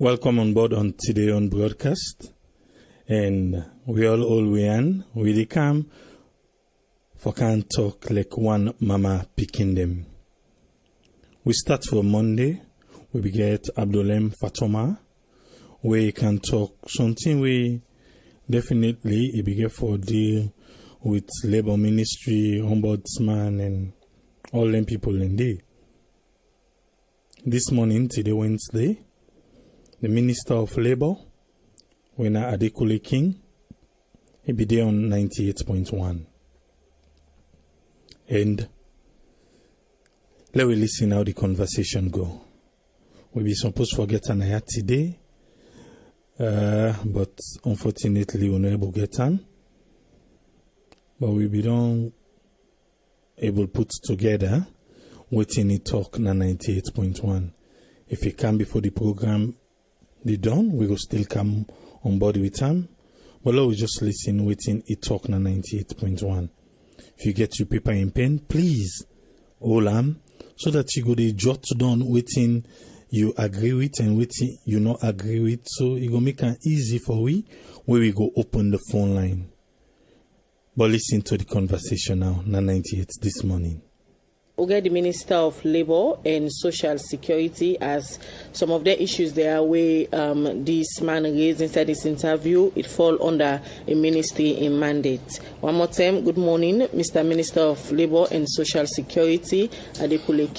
Welcome on board on today on broadcast, and we all we an really come for can talk like one mama picking them. We start from Monday. We get Abdulem Fatoma, where you can talk something we definitely it begin for deal with Labor Ministry, Ombudsman, and all them people in there. This morning, today Wednesday, the Minister of Labour, Adekunle, he be there on 98.1. And let we listen how the conversation go. We be supposed to forget an hour today, but unfortunately we're not able to get on. But we be don't able to put together waiting it talk na 98.1. If it can before the program they done, we will still come on board with them. But let we just listen waiting it talk na 98.1. If you get your paper and pen, please hold on so that you go to jot down waiting you agree with and waiting you not agree with. So it go make it easy for we where we go open the phone line. But listen to the conversation now, na 98 this morning. We get the Minister of Labour and Social Security as some of the issues there where this man raised inside this interview, it fall under a ministry in mandate. One more time, good morning, Mr. Minister of Labour and Social Security, Adekunle.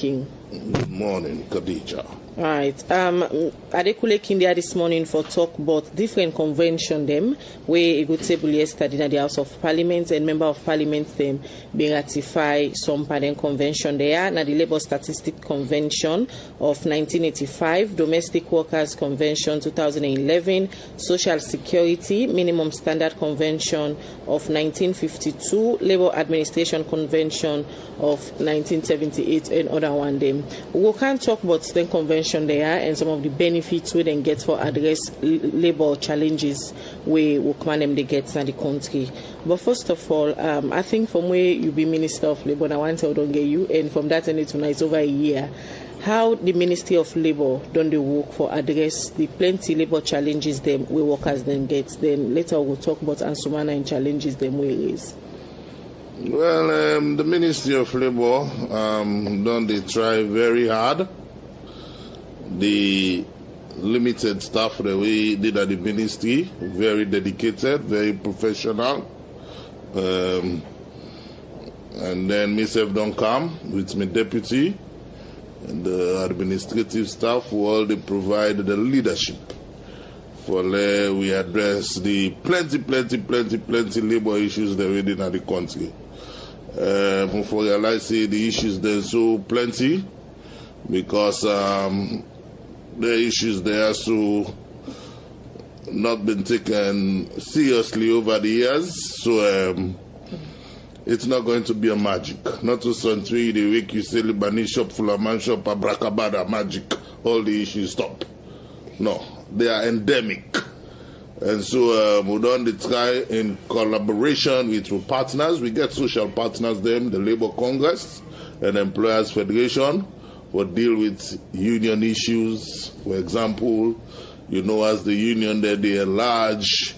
Good morning, Khadija. Right. Adekunle there this morning for talk about different convention them where a good table yesterday in the House of Parliament and Member of Parliament them being ratify some pardon convention there. Now the Labour Statistic Convention of 1985, Domestic Workers Convention 2011, Social Security Minimum Standard Convention of 1952, Labour Administration Convention of 1978 and other one them. We can't talk about the convention there and some of the benefits we then get for address labor challenges where workmen them they get in the country. But first of all, I think from where you be Minister of Labour, now I don't get you, and from that end it's over a year. How the Ministry of Labour done the work for address the plenty labor challenges them where workers then get. Then later we'll talk about Ansumana and challenges them where is. Well, the Ministry of Labour done they try very hard. The limited staff that we did at the ministry, very dedicated, very professional. And then myself don't come with my deputy and the administrative staff who all they provide the leadership. For we address the plenty labor issues that we did in the country. For realize the issues there's so plenty because the issues there so not been taken seriously over the years, so it's not going to be a magic. Not to something the week you say Libani shop, Fulaman shop, Abracabada magic, all the issues stop. No, they are endemic. And so we done try in collaboration with our partners. We get social partners them, the Labour Congress and Employers Federation, will deal with union issues. For example, you know, as the union there, they are large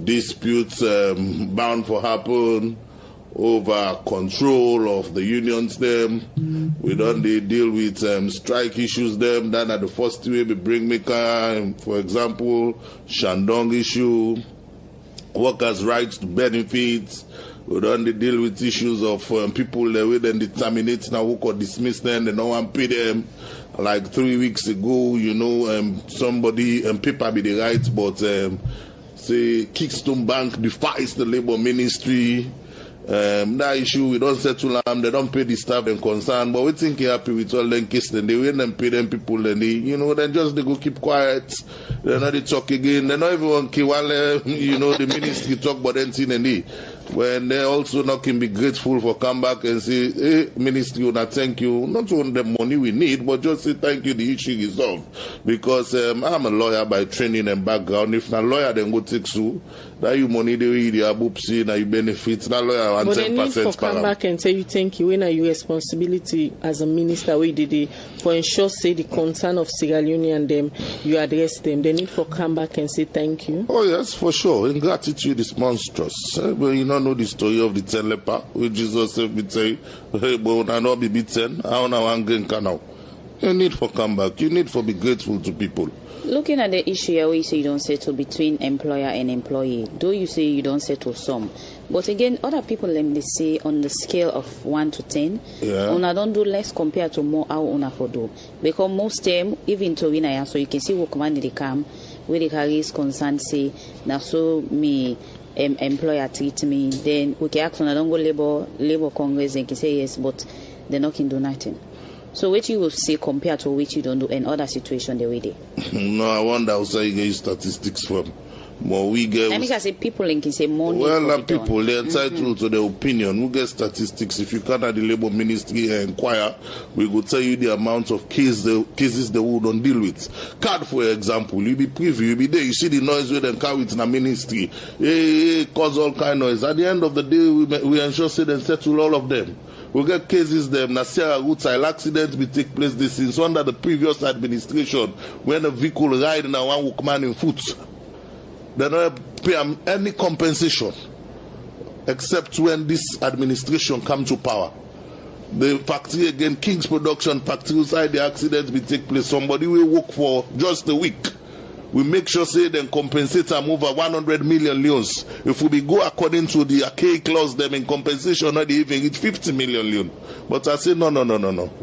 disputes bound for happen over control of the unions them. We don't deal with strike issues them. Then at the first way we bring for example, Shandong issue, workers' rights to benefits. We don't deal with issues of people that we then terminate now who could dismiss them, they don't want to pay them. Like 3 weeks ago, you know, somebody paper be the right, but say Kingston Bank defies the Labour Ministry. That issue we don't settle them, they don't pay the staff and concern, but we think you're happy with all them cases, then they win and pay them people, then they, you know, then just they go keep quiet, they're not they talk again, they not everyone while you know the ministry talk about anything and they when they also not can be grateful for come back and say, hey, ministry, thank you, not on the money we need, but just say thank you, the issue is solved. Because I'm a lawyer by training and background. If not lawyer, then go take sue. that you money they read your boopsy, now you benefits, that lawyer and 10% But they need for come back and tell you thank you. When are your responsibility as a minister? We did it for ensure say the concern of Sierra Leone and them, you address them. They need for come back and say thank you. Oh yes, for sure. Ingratitude is monstrous. But you don't know the story of the 10 leper, which Jesus said, "We say, hey, but I not be beaten. I don't know one canal." You need for come back. You need for be grateful to people. Looking at the issue here, where you say you don't settle between employer and employee, though you say you don't settle some. But again, other people, let me say, on the scale of 1 to 10, una don't do less compared to more how una for do. Because most time, even to win, so you can see workman they come, where the carry is concerned, say, now so me employer treat me, then we can ask on I don't go labor congress and can say yes, but they're not can do nothing. So what you will say compared to what you don't do in other situations the way they? No, I wonder how you get statistics from. More we get. I mean, I say people can say more. Well, not people. They're entitled to their opinion. We get statistics. If you come at the Labour Ministry and inquire, we will tell you the amount of cases they would don't deal with. Card, for example, you be privy, you be there. You see the noise with them carry it in a ministry. Cause all kind of noise. At the end of the day, we ensure say they settle all of them. We get cases them Nasira roadside accidents will take place this since under the previous administration when a vehicle ride and one workman in foot. They don't pay any compensation except when this administration come to power. The factory again, King's Production factory side the accidents will take place. Somebody will work for just a week. We make sure say then compensate them over 100 million leons. If we go according to the archaic clause, them in compensation, not even reach 50 million leon. But I say no.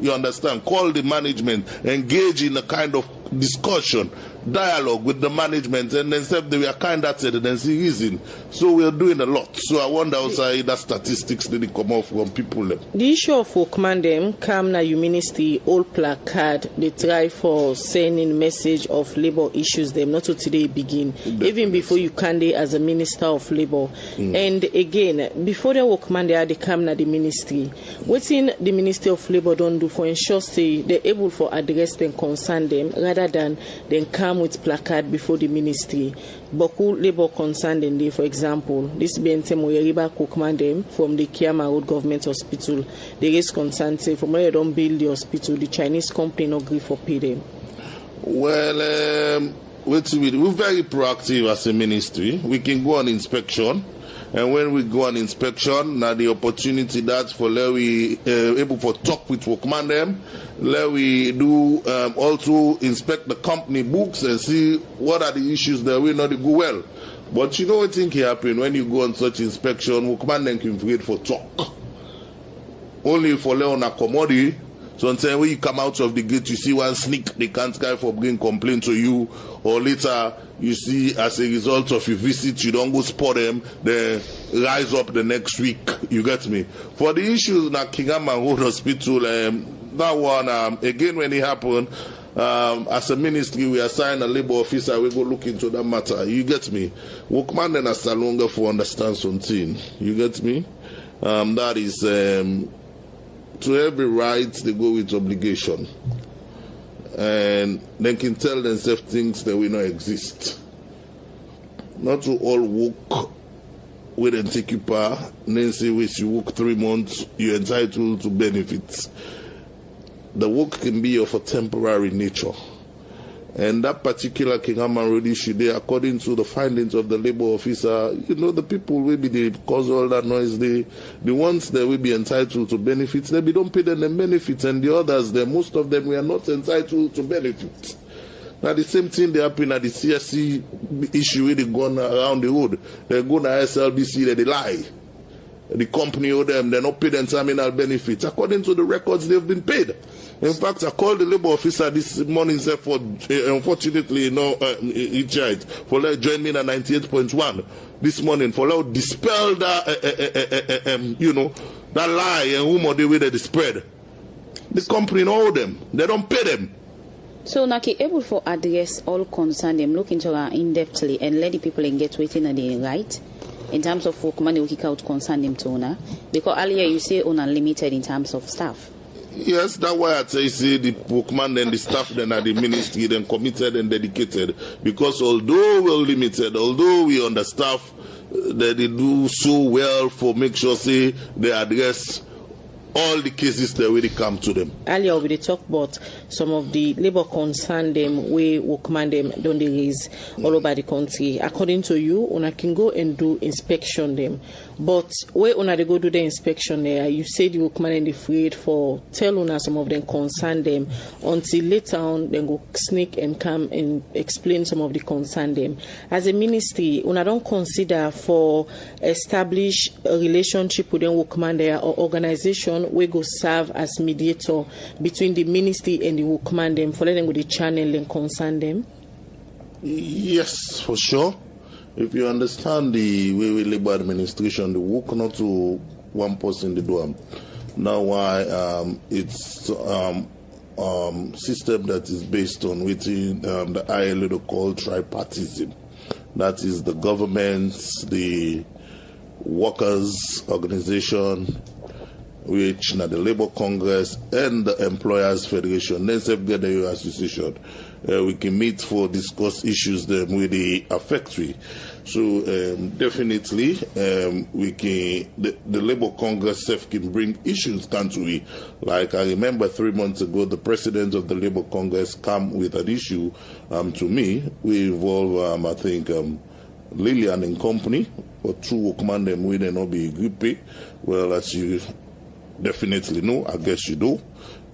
You understand? Call the management, engage in a kind of discussion, dialogue with the management, and then say they were kind of said and see reason. So we are doing a lot. So I wonder outside that statistics did come off from people. The issue of workman them come na you ministry all placard they try for sending message of labor issues them not to today begin. Definitely. Even before you candidate as a minister of labor. And again, before the workman they come na the ministry. What's in the Ministry of Labor don't do for ensure say they're able for address and concern them rather than then come with placard before the ministry. Boku labor concerned in for example, this BNTM Oyeriba Cookman them from the Kiama Road Government Hospital. There is concern say from where you don't build the hospital, the Chinese company no agree for pay them. Well, we're very proactive as a ministry. We can go on inspection. And when we go on inspection, now the opportunity that's for let we able for talk with workman them, let we do also inspect the company books and see what are the issues that will not go well. But you know what thing can happen when you go on such inspection, workman them can wait for talk. Only for Leone commodity. Sometimes when you come out of the gate, you see one sneak, they can't guy for bringing complaint to you, or later you see as a result of your visit, you don't go spot them, they rise up the next week. You get me? For the issues in Kingama Road Hospital, that one, again, when it happened, as a ministry, we assign a labor officer, we go look into that matter. You get me? Workman and a longer for understand something. You get me? That is, to every right, they go with obligation. And they can tell themselves things that will not exist. Not to all work with and take you power. Then say, if you work 3 months, you're entitled to benefits. The work can be of a temporary nature. And that particular Kingama Road issue there, according to the findings of the labor officer, you know, the people will be the cause all that noise. The ones that will be entitled to benefits, they don't pay them the benefits, and the others, most of them were not entitled to benefits. Now the same thing they happen at the CSC issue where they go around the road. They go to SLBC, they lie. The company owe them, they not pay them terminal benefits. According to the records, they've been paid. In fact, I called the labor officer this morning, said for unfortunately, he tried for let join me in 98.1 this morning for let dispel that that lie and rumor the way they spread. The company owe them, they don't pay them. So Naki able for address all concern them, look into her in-depthly and let the people get waiting at the right in terms of work money we kick out concern them to owner, because earlier you say on unlimited in terms of staff. Yes, that's why I say the workman and the staff then are the ministry then committed and dedicated, because although we're limited, although we understaff, that they do so well for make sure say they address all the cases that really come to them. Earlier we talk about some of the labor concern them way workman them don't they raise all over the country. According to you, una can go and do inspection them. But where una they go do the inspection there, you said the workman and afraid for tell una some of them concern them until later on then go sneak and come and explain some of the concern them. As a ministry, una don't consider for establish a relationship with the workman there or organization we go serve as mediator between the ministry and the workman them for letting go the channel and concern them? Yes, for sure. If you understand the way we labor administration, the work not to one person they do. Now why it's system that is based on within the ILO called tripartism. That is the government, the workers organization, which now the Labour Congress and the Employers Federation, then the association. We can meet for discuss issues them with the factory. So definitely we can the Labour Congress self can bring issues country. Like I remember 3 months ago, the president of the Labour Congress came with an issue to me. We involve I think Leone and company or two workmen them we not be good pay. Well, as you definitely know, I guess you do.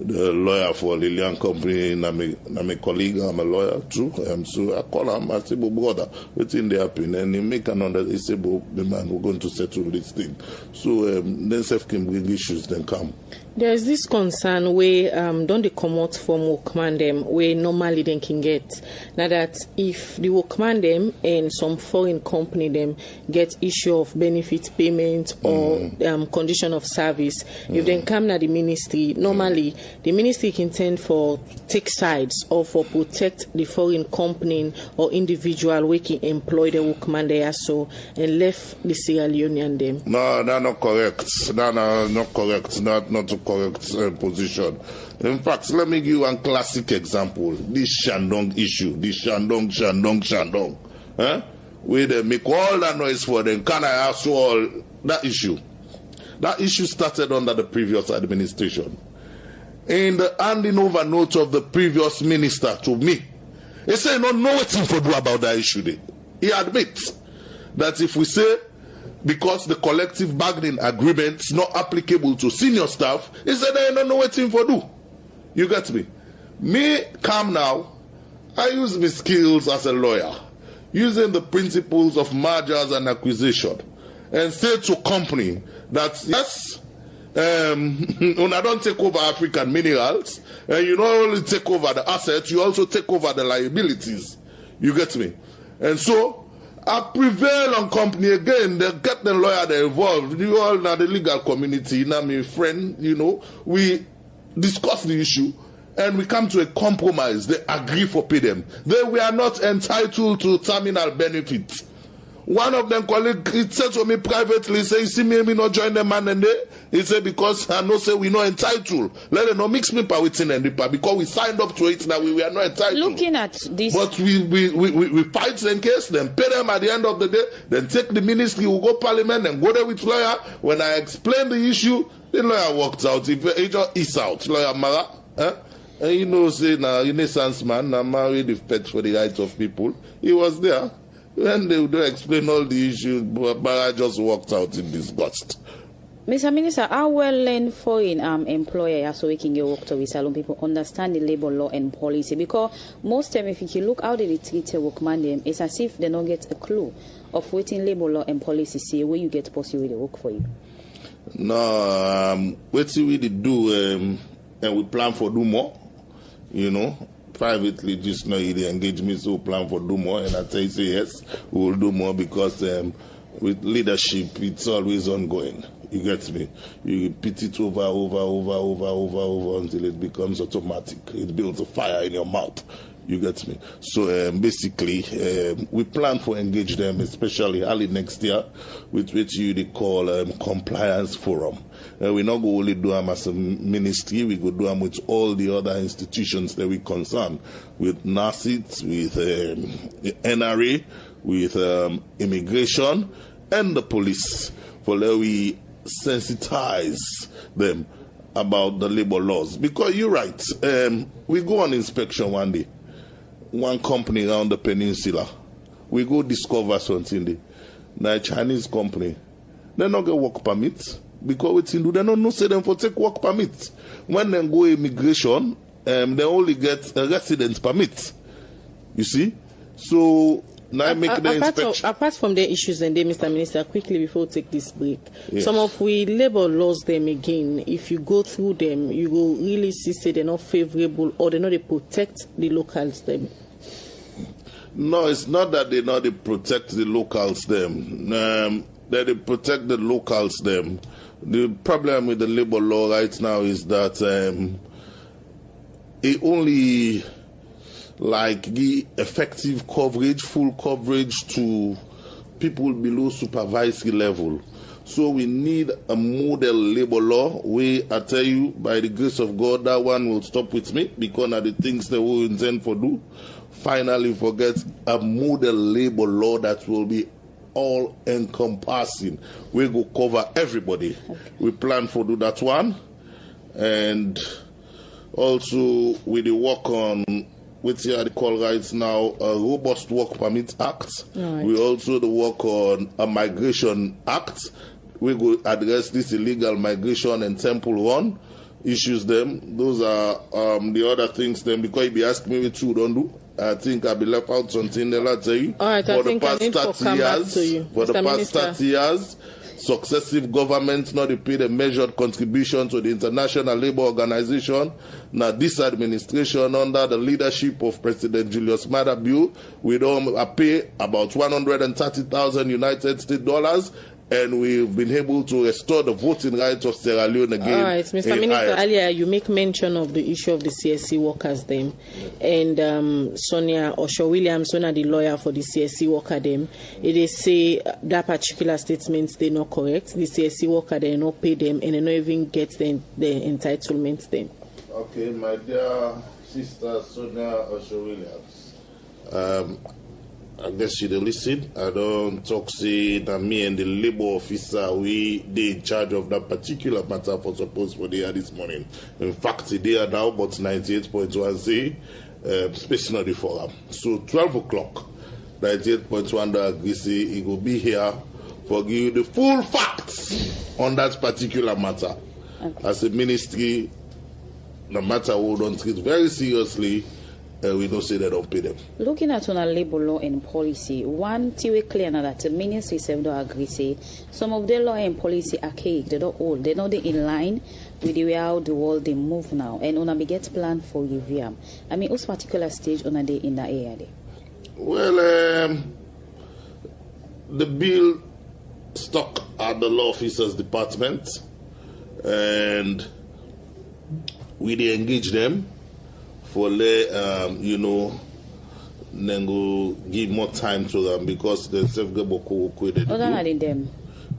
The lawyer for Lilian Company, I'm a colleague, I'm a lawyer too. So I call him, I say, brother, what's in the happen? And he make another, he say, the man, we're going to settle this thing. So then self can bring issues, then come. There is this concern where don't they come out from workman them where normally they can get. Now that if the workman them and some foreign company them get issue of benefit payment or condition of service, if they come to the ministry, normally the ministry can tend for take sides or for protect the foreign company or individual who can employ the workman there so and left the Sierra Leonean them. No, that's not correct. No, not correct. Not a correct position. In fact, let me give you one classic example. This Shandong issue. This Shandong. Where they make all that noise for them. Can I ask you all that issue? That issue started under the previous administration. In the handing over note of the previous minister to me, he said, no, nothing to do about that issue. He admits that if we say, because the collective bargaining agreement is not applicable to senior staff, he said, they don't know what thing for do. You get me? Me, come now, I use my skills as a lawyer, using the principles of mergers and acquisition, and say to company that, yes, when I don't take over African minerals, and you not only take over the assets, you also take over the liabilities. You get me? And so, I prevail on company again. They get the lawyer they involved. You all know the legal community, now my friend, you know, we discuss the issue and we come to a compromise. They agree for pay them. They were not entitled to terminal benefits. One of them colleague, he said to me privately, say, you see me not join the man and they. He said, because I know say we not entitled. Let them not mix me with in and because we signed up to it now we were not entitled. Looking at this, but we fight in case, then pay them at the end of the day, then take the ministry, we go parliament, and go there with lawyer. When I explain the issue, the lawyer walked out. He just is out. Lawyer Mara, and you know, say now, Renaissance man, now married the pet for the rights of people. He was there. When they would explain all the issues, but I just walked out in disgust. Mr. Minister, how well foreign employer so we can get work to with salon people understand the labor law and policy? Because most time, if you look how they treat a workman, them it's as if they don't get a clue of what in labor law and policy say where you get possible with the work for you. No, what we do, and we plan for do more, you know. Privately, just know they engage me, so plan for do more, and I say yes, we will do more because with leadership, it's always ongoing. You get me? You repeat it over until it becomes automatic. It builds a fire in your mouth. You get me? So basically, we plan for engage them, especially early next year, with which they call compliance forum. We not go only do them as a ministry, we go do them with all the other institutions that we concern, with NACIT, with NRA, with immigration, and the police for let we sensitize them about the labor laws. Because you're right, we go on inspection one day, one company around the peninsula, we go discover something there. Now a Chinese company, they not get work permit because what they do, they don't know say them for take work permit. When they go immigration, they only get a residence permit. You see, so now make the inspection. Apart from the issues, and Mr. Minister, quickly before we take this break, yes. Some of we labor laws them again. If you go through them, you will really see say they're not favorable or they not protect the locals them. No, it's not that they not protect the locals them. That they protect the locals them. The problem with the labor law right now is that it only give effective coverage, full coverage to people below supervisory level. So we need a model labor law. I tell you, by the grace of God, that one will stop with me because of the things that we intend for do. Finally, forget a model labor law that will be all encompassing. We will cover everybody. Okay. We plan for do that one, and also with the work on which they call right now a Robust Work Permit Act. Right. We also the work on a Migration Act. We will address this illegal migration and temple run issues. Them those are the other things. Then because if you ask me what you don't do, I think I'll be left out something that I'll tell you. All right, for the past 30 years, for the past 30 years, successive governments not paid a measured contribution to the International Labour Organization. Now, this administration, under the leadership of President Julius Maada Bio, we don't pay about $130,000 United States dollars. And we've been able to restore the voting rights of Sierra Leone again. All right, Mr. Minister, earlier you make mention of the issue of the CSC workers them, and Sonia Osho Williams, one of the lawyer for the CSC worker them, they say that particular statement they not correct. The CSC worker they not pay them and they not even get the entitlements them. Okay, my dear sister Sonia Osho Williams. I guess you don't listen. I don't talk say that me and the labor officer we in charge of that particular matter for suppose for the this morning. In fact, they are now but 98.1 say space not the forum. So 12 o'clock, 98.1 agree say he will be here for give you the full facts on that particular matter. Okay. As a ministry, the matter we don't treat very seriously. We don't say they don't pay them. Looking at on a labor law and policy, one thing clear now that the ministry don't agree say some of the law and policy archaic, they don't old, they're not in line with the way how the world they move now. And on a get plan for UVM. I mean, what's particular stage on a day in that area? Well, the bill stuck at the law officers department, and we engage them. For then go give more time to them because the them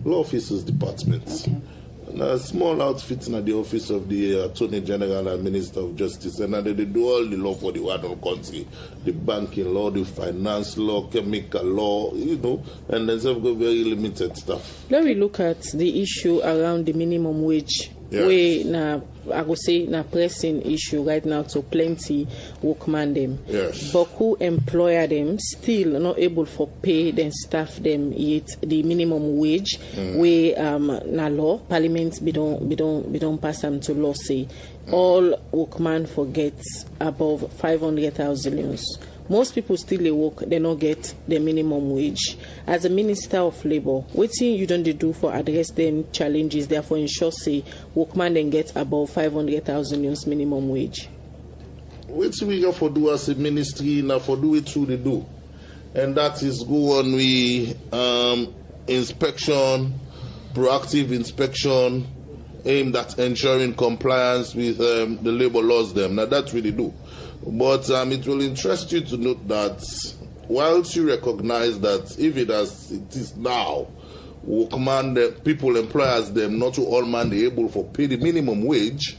law officers department. Okay. And a small outfit in the office of the Attorney General and Minister of Justice, and they do all the law for the one country, the banking law, the finance law, chemical law, and there's very limited stuff. Let me look at the issue around the minimum wage. Yes. I would say na pressing issue right now to plenty workman them. Yes. But who employer them still not able for pay then staff them yet the minimum wage we na law parliament be don't pass them to law say all workman forgets above 500,000. Most people still they work, they not get the minimum wage. As a Minister of Labour, what thing you don't do for address them challenges, therefore ensure say workman then get above 500,000 minimum wage? What we got for do as a ministry now for do it through the do. And that is go on we inspection, proactive inspection aimed at ensuring compliance with the labor laws them. Now that's really do. But it will interest you to note that whilst you recognize that if it is now, workman, people, employers, them not to all man they able for pay the minimum wage,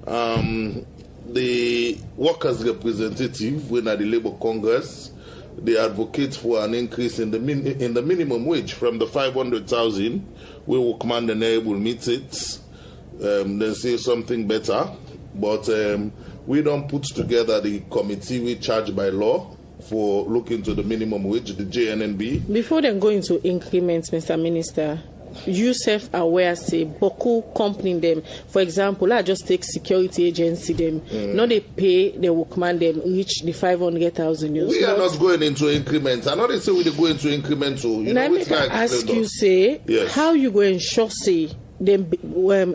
the workers' representative when at the Labour Congress they advocate for an increase in the minimum wage from the 500,000. We will command and will meet it. Then say something better, but we don't put together the committee we charged by law for looking to the minimum wage, the JNNB. Before they go into increments, Mr. Minister, you self-aware say Boku company them, for example, I just take security agency them, no they pay, they will command them reach the 500,000 euros. We are not going into increments. I know they say we go into increments. So, you know, I ask you, say, yes. How you go ensure say them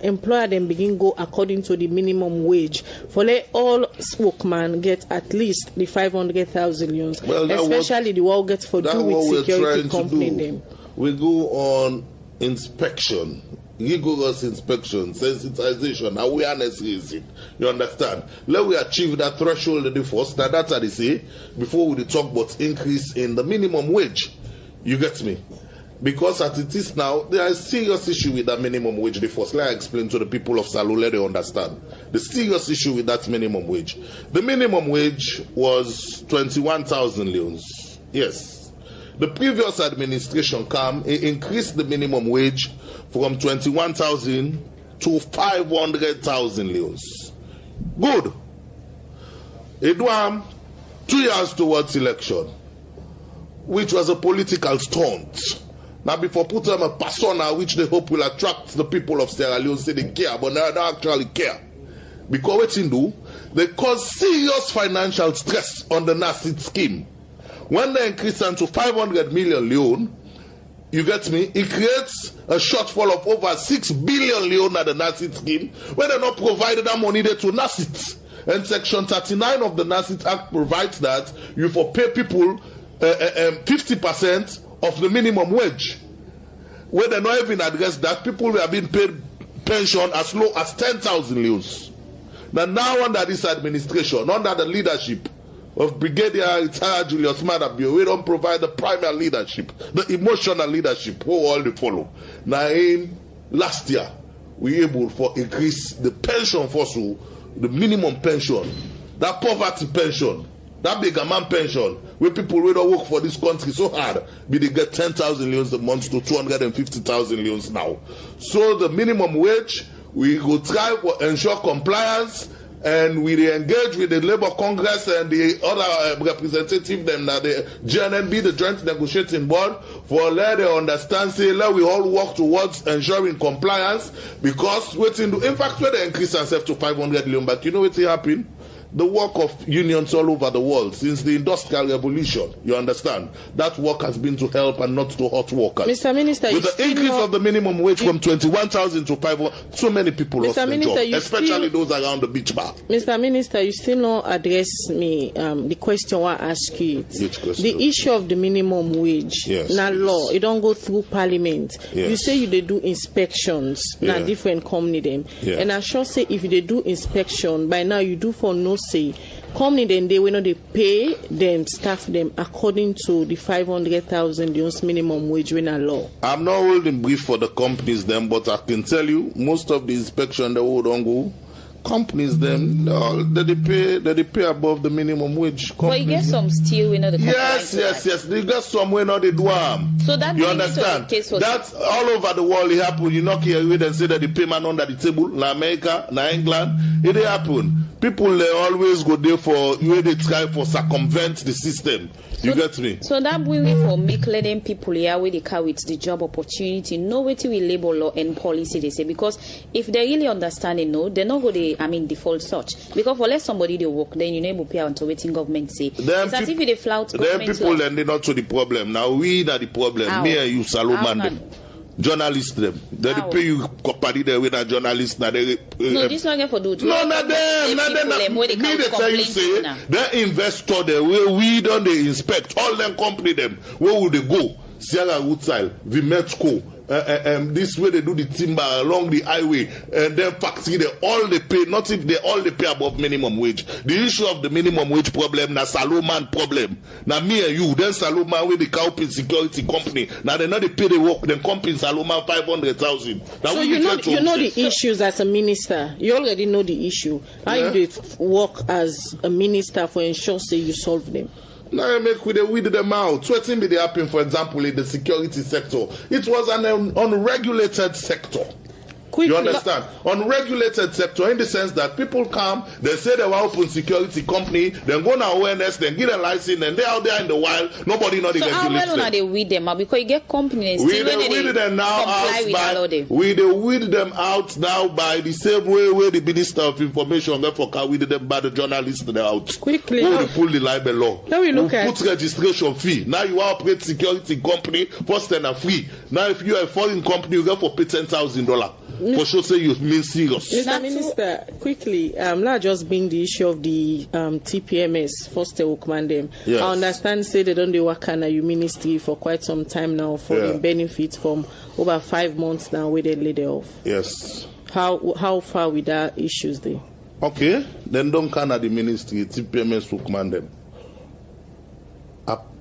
employer them begin go according to the minimum wage for let all workmen get at least the 500,000 euros, well, especially the one get for do with security company them. We go on inspection, rigorous inspection, sensitization, awareness raising. You understand? Let we achieve that threshold in the first. Now that's how they say before we talk about increase in the minimum wage. You get me? Because as it is now, there is serious issue with that minimum wage. The first, let I explain to the people of Salou, let they understand. The serious issue with that minimum wage. The minimum wage was 21,000 leons. Yes. The previous administration increased the minimum wage from 21,000 to 500,000 leons. Good. It was 2 years towards election, which was a political stunt. Now, before put them a persona which they hope will attract the people of Sierra Leone, say they care, but they don't actually care. Because what they do, they cause serious financial stress on the NASID scheme. When they increase them to 500 million leon, you get me, it creates a shortfall of over 6 billion leon at the NASID scheme, when they not provided that money there to NASID. And Section 39 of the NASID Act provides that you for pay people 50% of the minimum wage. When they not even address that, people were being paid pension as low as 10,000 leons. Now under this administration, under the leadership of Brigadier Retired Julius Madabio, we don't provide the primary leadership, the emotional leadership, who all they follow. Now in last year, we able for increase the pension for so the minimum pension, that poverty pension, that big amount pension, where people who don't work for this country so hard, but they get 10,000 leons a month to 250,000 leons now. So the minimum wage, we will try to ensure compliance, and we engage with the Labour Congress and the other representative, them, the JNNB, the Joint Negotiating Board, for let them understand, say, let we all work towards ensuring compliance, because in fact, when they increase themselves to 500 million, but you know what happened? The work of unions all over the world since the Industrial Revolution, you understand, that work has been to help and not to hurt workers. Mr. Minister, with the increase of the minimum wage from 21,000 to 500, so many people lost their job, especially those around the beach bar. Mr. Minister, you still not address me the question I ask you. The issue of the minimum wage, now law, it don't go through Parliament. You say you they do inspections, now different company them, and I sure say if they do inspection, by now you do for no say company then they will not they pay them staff them according to the 500,000 minimum wage when a law. I'm not holding brief for the companies them, but I can tell you most of the inspection they will don't go. Companies them they pay above the minimum wage. But you get some still we know the yes. They get some way not they do So that you understand that's all over the world it happen. You knock here and say that the payment under the table, na America, na England, it happen. People they always go there for where they try for circumvent the system. You get me? So that way for make letting people here where they carry with the job opportunity, no way to labor law and policy they say, because if they really understand it, no, they're not going to default such. Because for let somebody they work, then you never pay on to waiting government say. It's as if they flout government. Then people then they not to the problem. Now we are the problem. How? Me and you, Salomon. Journalists them. They pay you company there with a journalist. No, this not get for do. No, not them. Me they tell you say they investor there where we don't they inspect all them company them. Where would they go? Sierra Woodside, Vimetco, this way they do the timber along the highway, and then factory they all they pay, not if they all they pay above minimum wage. The issue of the minimum wage problem, na Salomon problem. Now me and you, then Salomon with the Cowpin Security Company. Now they know they pay the work, then company Salomon 500,000. So you know the issues as a minister. You already know the issue. How you work as a minister for ensure say you solve them. Now I make with weed them out. What's be happen, for example, in the security sector? It was an unregulated sector. You understand? Unregulated sector in the sense that people come, they say they want to open security company, then go on awareness, then get a license, and they're out there in the wild. Nobody know the regulates them. So how well they weed them out? Because you get companies we weed them now out weed them out now by the same way where the Minister of Information therefore weed them by the journalists they out. Quickly. We pull the libel law. Now we look at put registration fee. Now you operate security company, first and a free. Now if you are a foreign company, you get for pay $10,000. For sure, say you mean serious. Mr. Minister, quickly, let's just bring the issue of the TPMS, Foster Workman them. Yes. I understand, say they don't work under your ministry for quite some time now for the benefit from over 5 months now where they laid it off. Yes. How far with that issues there? Okay, then don't come at the ministry, TPMS Workman them.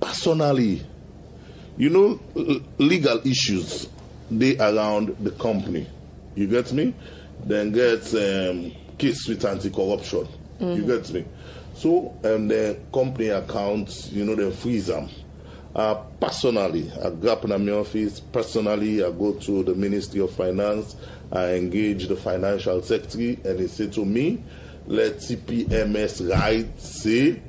Personally, you know, legal issues, they around the company. You get me? Then get case with anti-corruption. You get me? So, the company accounts, you know, they freeze them. Personally, I go up in my office. Personally, I go to the Ministry of Finance. I engage the financial secretary, and he said to me, let TPMS right say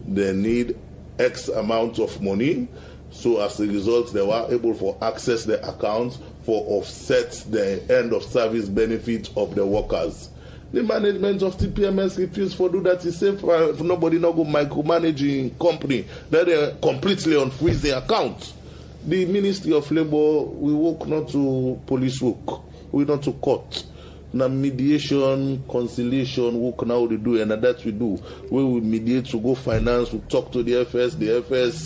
they need X amount of money. So as a result, they were able to access the accounts for offset the end of service benefit of the workers. The management of TPMS refused to do that. He said for nobody not go micromanaging company that they completely unfreeze the account. The Ministry of Labour, we work not to police work, we not to court. Now mediation, conciliation work now they do, and that we do. We will mediate to go finance, we talk to the FS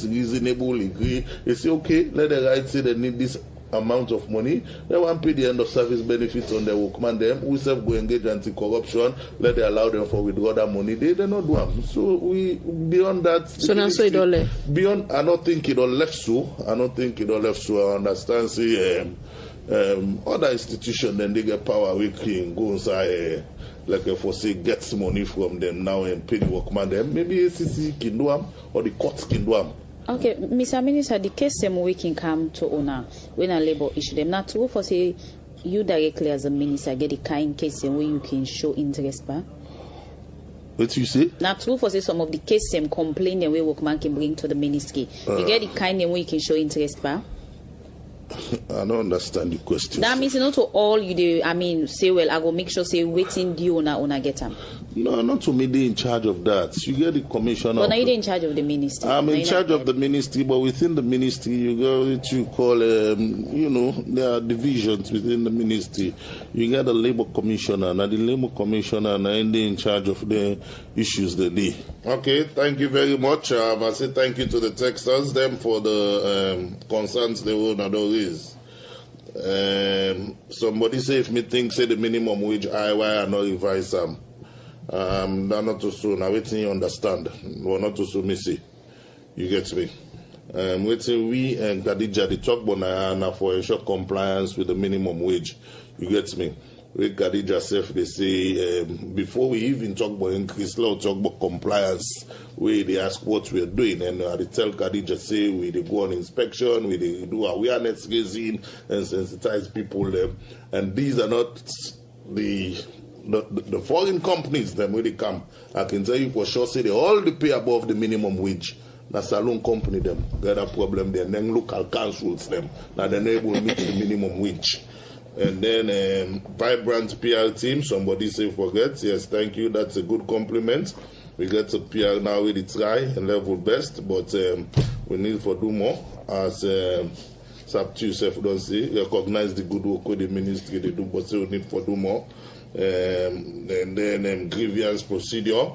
reasonable agree. They say okay, let the right say they need this amount of money, they want to pay the end of service benefits on their workman them. We self go engage anti-corruption, let they allow them for withdraw that money. They not do them. So we beyond that. So now so it all left. Beyond, I don't think it all left so. I understand. See, other institutions then they get power we can go inside like for say gets money from them now and pay the workman them. Maybe ACC can do them or the courts can do them. Okay, Mr. Minister, the case them we can come to owner when a labor issue them. Not true for say you directly as a minister get the kind case where you can show interest by. What you say? Not true for say some of the case them complain the way workman can bring to the ministry. You get the kind of way you can show interest by. I don't understand the question. That means not to all you do. I mean, say well, I go make sure say waiting the owner get them. No, not to me. They in charge of that. You get the commissioner. But now you're in charge of the ministry. I'm in charge of the ministry, but within the ministry, you got what you call, you know, there are divisions within the ministry. You got the labor commissioner, and the labor commissioner, and they in charge of the issues that they. Okay, thank you very much. I say thank you to the texters them for the concerns they will not raise. Somebody say if me think say the minimum wage I not revise them. Not too soon. I waiting you understand. Well, not too soon, Missy. You get me? Waiting we and Khadija the talk about for ensure compliance with the minimum wage. You get me? With Khadija self, they say before we even talk about increase law, talk about compliance. We they ask what we are doing, and they tell Khadija say we they go on inspection, we they do awareness raising and sensitize people. And these are not the foreign companies them when they come. I can tell you for sure say they all they pay above the minimum wage. Now salon company them got a problem there, and then local councils them now they're not able to meet the minimum wage. And then vibrant PR team, somebody say forget. Yes, thank you. That's a good compliment. We get to PR now with the try and level best, but we need to do more. As Saptu yourself don't say, recognize the good work with the ministry they do, but still need to do more. And then grievance procedure.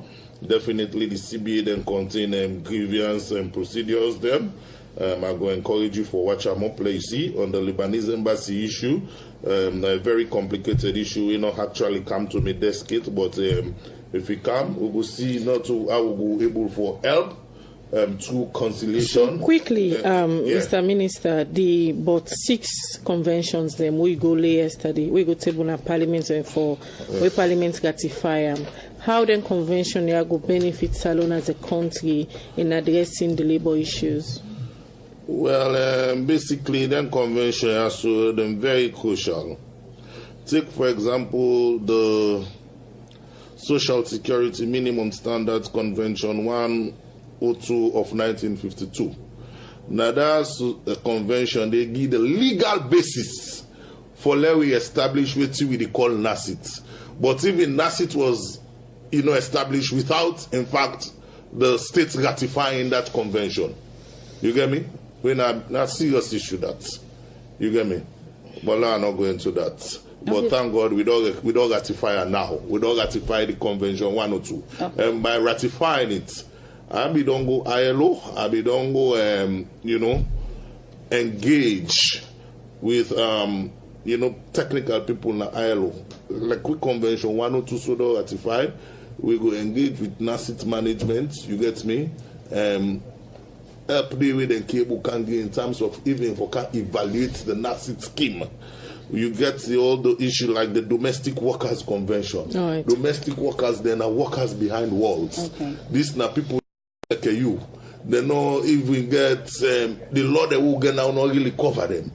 Definitely the CBA then contain grievance and procedures them. I'm going to encourage you for watch more places on the Lebanese embassy issue. A very complicated issue. We not actually come to me desk it, but if we come, we will see not to how we will be able for help through conciliation. So quickly, Mr. Minister, the but 6 conventions them we go lay yesterday, we go table in Parliament for we Parliament ratify how then convention here go benefit Salon as a country in addressing the labor issues? Well, basically, then convention has to them very crucial. Take, for example, the Social Security Minimum Standards Convention 102 of 1952. Now, that's a convention, they give the legal basis for let we establish what we call NACIT. But even NACIT was, established without, in fact, the states ratifying that convention. You get me? We're not serious issue that. You get me? But I'm not going to that. But thank God we don't ratify it now. We don't ratify the convention 102. And by ratifying it, I don't go ILO, I don't go engage with technical people in the ILO. Like we convention 102 so don't ratify, we go engage with NACIT management, you get me? Help them with the cable can get in terms of even if we can evaluate the NACIT scheme. You get all the issue like the domestic workers convention. Right. Domestic workers, then are workers behind walls. Okay. This now people like you. They know if we get the law that will get now not really cover them.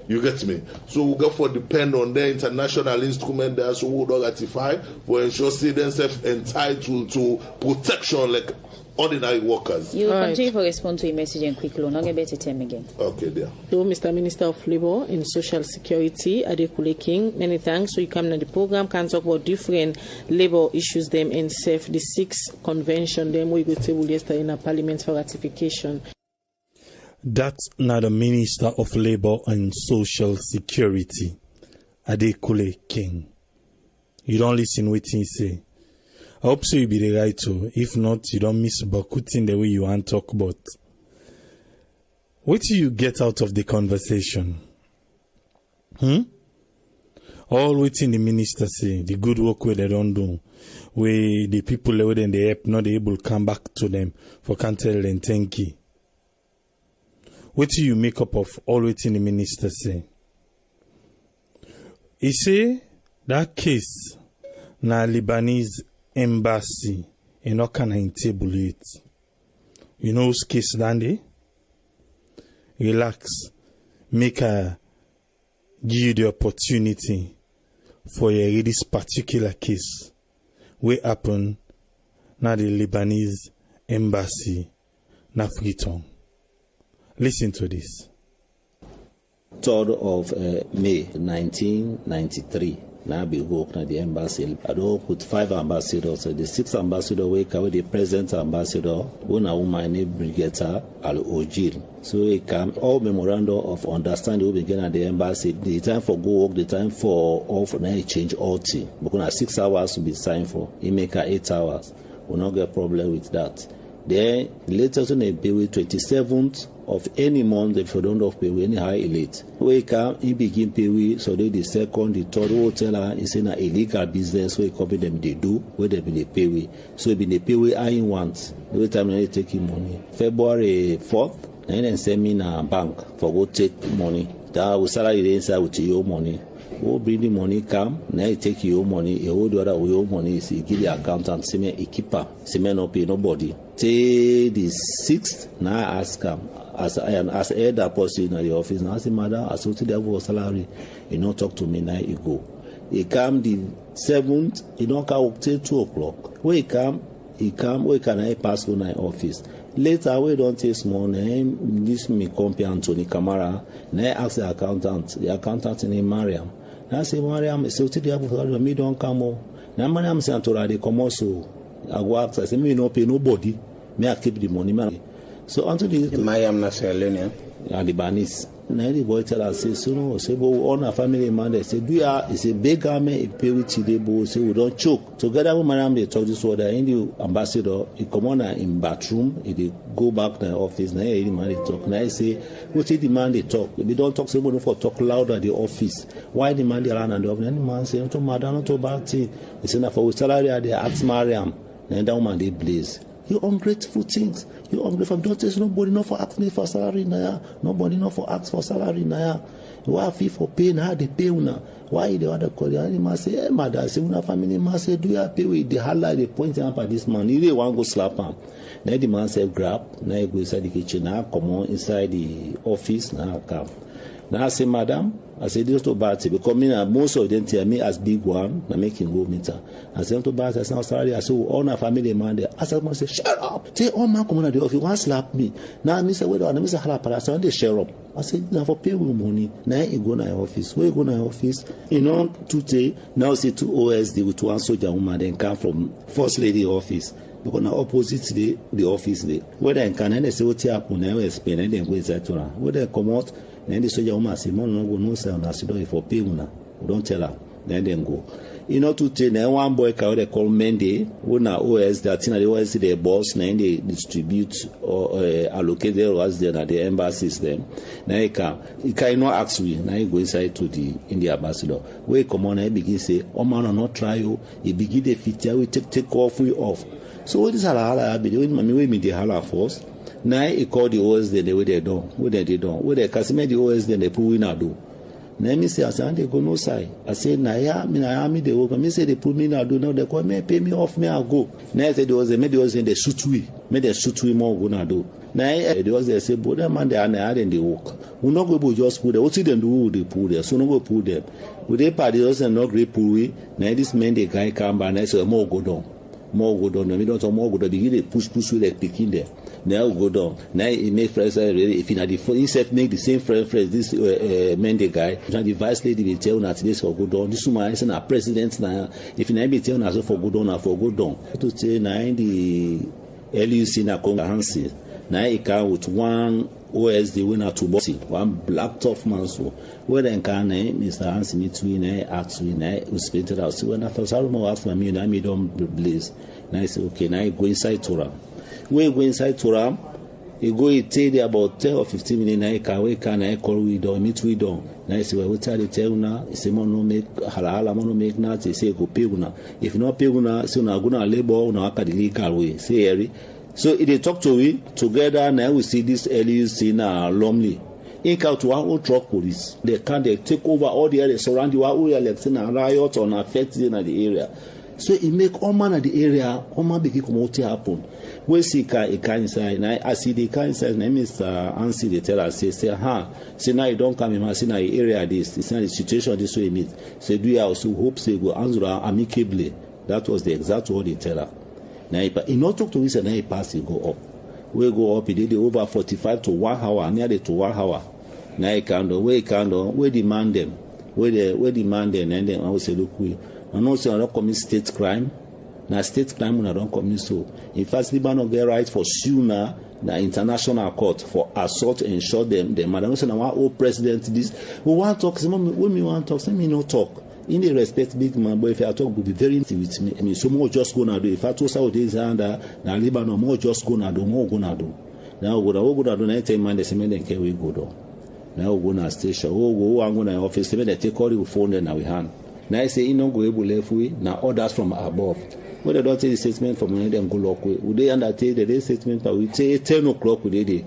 You get me? So we go for depend on the international instrument there so we don't ratify for ensure say themselves entitled to protection like ordinary workers. You will continue to respond to a message and quickly. Not get better time again. Okay, dear. So, Mr. Minister of Labour and Social Security, Adekunle King, many thanks. So you come to the program, can talk about different labour issues them and safe the 6th convention them we go table yesterday in a Parliament for ratification. That's not the Minister of Labour and Social Security, Adekunle King. You don't listen what he say. I hope so you be the right too. If not, you don't miss Bakutin the way you want to talk about. What do you get out of the conversation? All waiting the minister say, the good work where they don't do, where the people where they help not able to come back to them for can't tell them thank you. What do you make up of all waiting the minister say? He say that case na Lebanese embassy in Okana table it. You know whose case dandy? Relax. Make her give you the opportunity for a this particular case. What happen na the Lebanese embassy na Freetown. Listen to this. 3rd of May 1993. Now be work at the embassy. I don't put 5 ambassadors. So the 6th ambassador we carry the present ambassador, one a woman named Brigetta Al Ojil. So he come all memorandum of understanding we begin at the embassy. The time for go work, the time for off, now he change all thing. Because 6 hours to be signed for. He make her 8 hours. We not get problem with that. Then latest on a pay with 27th of any month if you don't have pay with any high elite. We come, he begin pay with, so they the 2nd, the 3rd hotel is in a illegal business where company them they do, where they be the pay with. So it be the pay with I want. Every time they take money. February 4th, and then send me in a bank for go take money. That will salary the inside with your money. Who bring the money come, now you take your money, you hold the other with your money, so you give the accountant, see me a keeper, see me no pay nobody. Till the 6th, now I ask him, as head that person in the office, now I say, madam, I said to the salary, you don't talk to me, now you go. He come the 7th, he don't come up till 2 o'clock. When he come, where can I pass to my office? Later, we don't take small name, this me compare Anthony Camara, now I ask the accountant in Mariam. I say, Mariam, so to the me don't come on. Now, Mariam say, Antora, they come also. I go ask, I say, me no pay nobody. Me I keep the money, man. So, until the Mariam Nasser Leone. Libanese. Now, the boy tell us, say, so no, say, but on a family man, they say, do ya, it's a big army, it pay with today, but say, we don't choke. Together with Mariam, they talk this word, and the ambassador, he come on in bathroom, he go back to the office, now, the man, they talk. Now, I say, what is the man, they talk? If they don't talk, somebody for talk loud at the office. Why the man, they run at the office? And the man say, to madam, not to bad thing. He say, now, for salary, they ask Mariam. Then that woman, they blaze. You ungrateful things. You ungrateful. Don't say nobody not for ask me for salary now. Nobody not for ask for salary now. Why fee for pay now? They pay now. Why the other call the man say, hey, mother, say una family man say, do you pay with the highlight the point up at this man? You really want to go slap him. Now the man say grab. Now he go inside the kitchen. Now come on inside the office. Now come. Now I say, madam, I say this to Barty because most of them tell me as big one, I make him go meet her. I say to Barty, I say, sorry, I say, all our family man there. I say, shut up. Say, all man come on at the office, one slap me. Now I say, wait, I say, I say, they share up. I say, now for pay with money. Now you go to your office. Where you go to your office? You know, today, now see two OSD with one soldier woman, then come from First Lady office. Because now opposite the office there. Whether I can, and they say, what happen, now explain, and then go inside to her. Whether I come out, then the soldier woman say, no, go no sell, and I say, if for pay una, don't tell her. Then go. You know, today, now one boy can they call Monday, when our OS, that thing, the OS, the boss, then they distribute or allocate their OS there at the embassies then. Now you can not ask me, now you go inside to the India ambassador. Where you come on, I begin say, oh man, not try you, you begin the fit, we take off, we off. So what is hala? I be doing, we meet the hala first. Now he call the OS then the way they done, what they done, what they customer the OS then they put we not do. Now me say, I say, they go no side. I say, me they work. Me say they put me now do now they call me pay me off me I go. Now I say there was a maybe was in the shoot we more go now do. Now there was they say, but that man they are now then they work. We not go just put them. What see them do they put there? So no go put them. We they party also not great put we. Now this man the guy come by and I say more go down. More go down. Me don't more go down. Begin they push we like picking there. Now go down. Now he make friends really. If he not the himself make the same friends. This man the guy. Now the vice lady will tell that this for go down. This woman is a president now. If he not be tell us for go down or for go down. To say now the LUC na Congo Hansi. Now he come with one OSD winner to bossy. One black tough man so. Where then can Mr. Hansi meet me ask me we split it out. So when I first I don't ask me and I made them blaze. Now I say okay. Now I go inside to her. When you go inside to Ram, you go and tell there about 10 or 15 minutes. Now you can call we down, meet we down. Now you say, well, what tell you tell now? You say, man, no make halal, man, no make nothing. You say, go pay una. If you not pay una, so now go na labor, una aka the legal way. Say, Harry. So if they talk to we together, now we see this LUC now lonely. Ink out to our own truck police. They take over all the areas surrounding our own election and riot on affect in the area. So it make all man at the area, all man begin come out happen. We see a car inside, and I see the car inside, and Mr. Ansi, they tell us, say now you don't come in, say now the area this, it's not the situation this way meet. Say do you also hope say go answer amicably. That was the exact word they tell her. Now he not talk to us and now he pass, he go up. We go up, he did over 45 to 1 hour, nearly to 1 hour. Now he can't do, we demand them, we demand them, and then I will say, look, we also not commit state crime. Now state crime when I don't commit so. In fact, Lebanon get right for sue now the international court for assault and shot them. Madam say now our old president this. We want to talk. When we want to talk, say me no talk. In the respect big man, but if I talk, will be very intimate with me. I mean, so more just gonna do. If I told Saudis under now Lebanon, more just gonna do, more gonna do. Now we gonna do. Now 10 man they say me then can we go down. Now we go na station. Go I'm gonna office. Say me they take all the phone then now we hand. Now I say you no go able left way. Now orders from above. When they don't take the statement from one them go lock way. Would they undertake the day statement? But we say 10 o'clock we did it.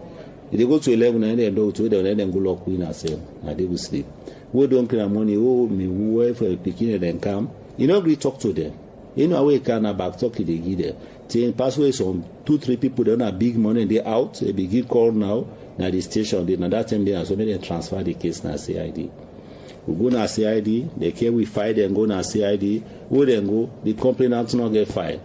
If they go to 11 and then do to they then go lock way now say and they will sleep. We don't clear money. Oh me wife for picking and then come. You know we talk to them. You know we can back talk they give them. Then passway some 2-3 people they don't have big money they out. They begin call now. Now the station they now that time they so they transfer the case now CID. We go na CID, they care we fight and go na CID, we then go, the complainant not get fired.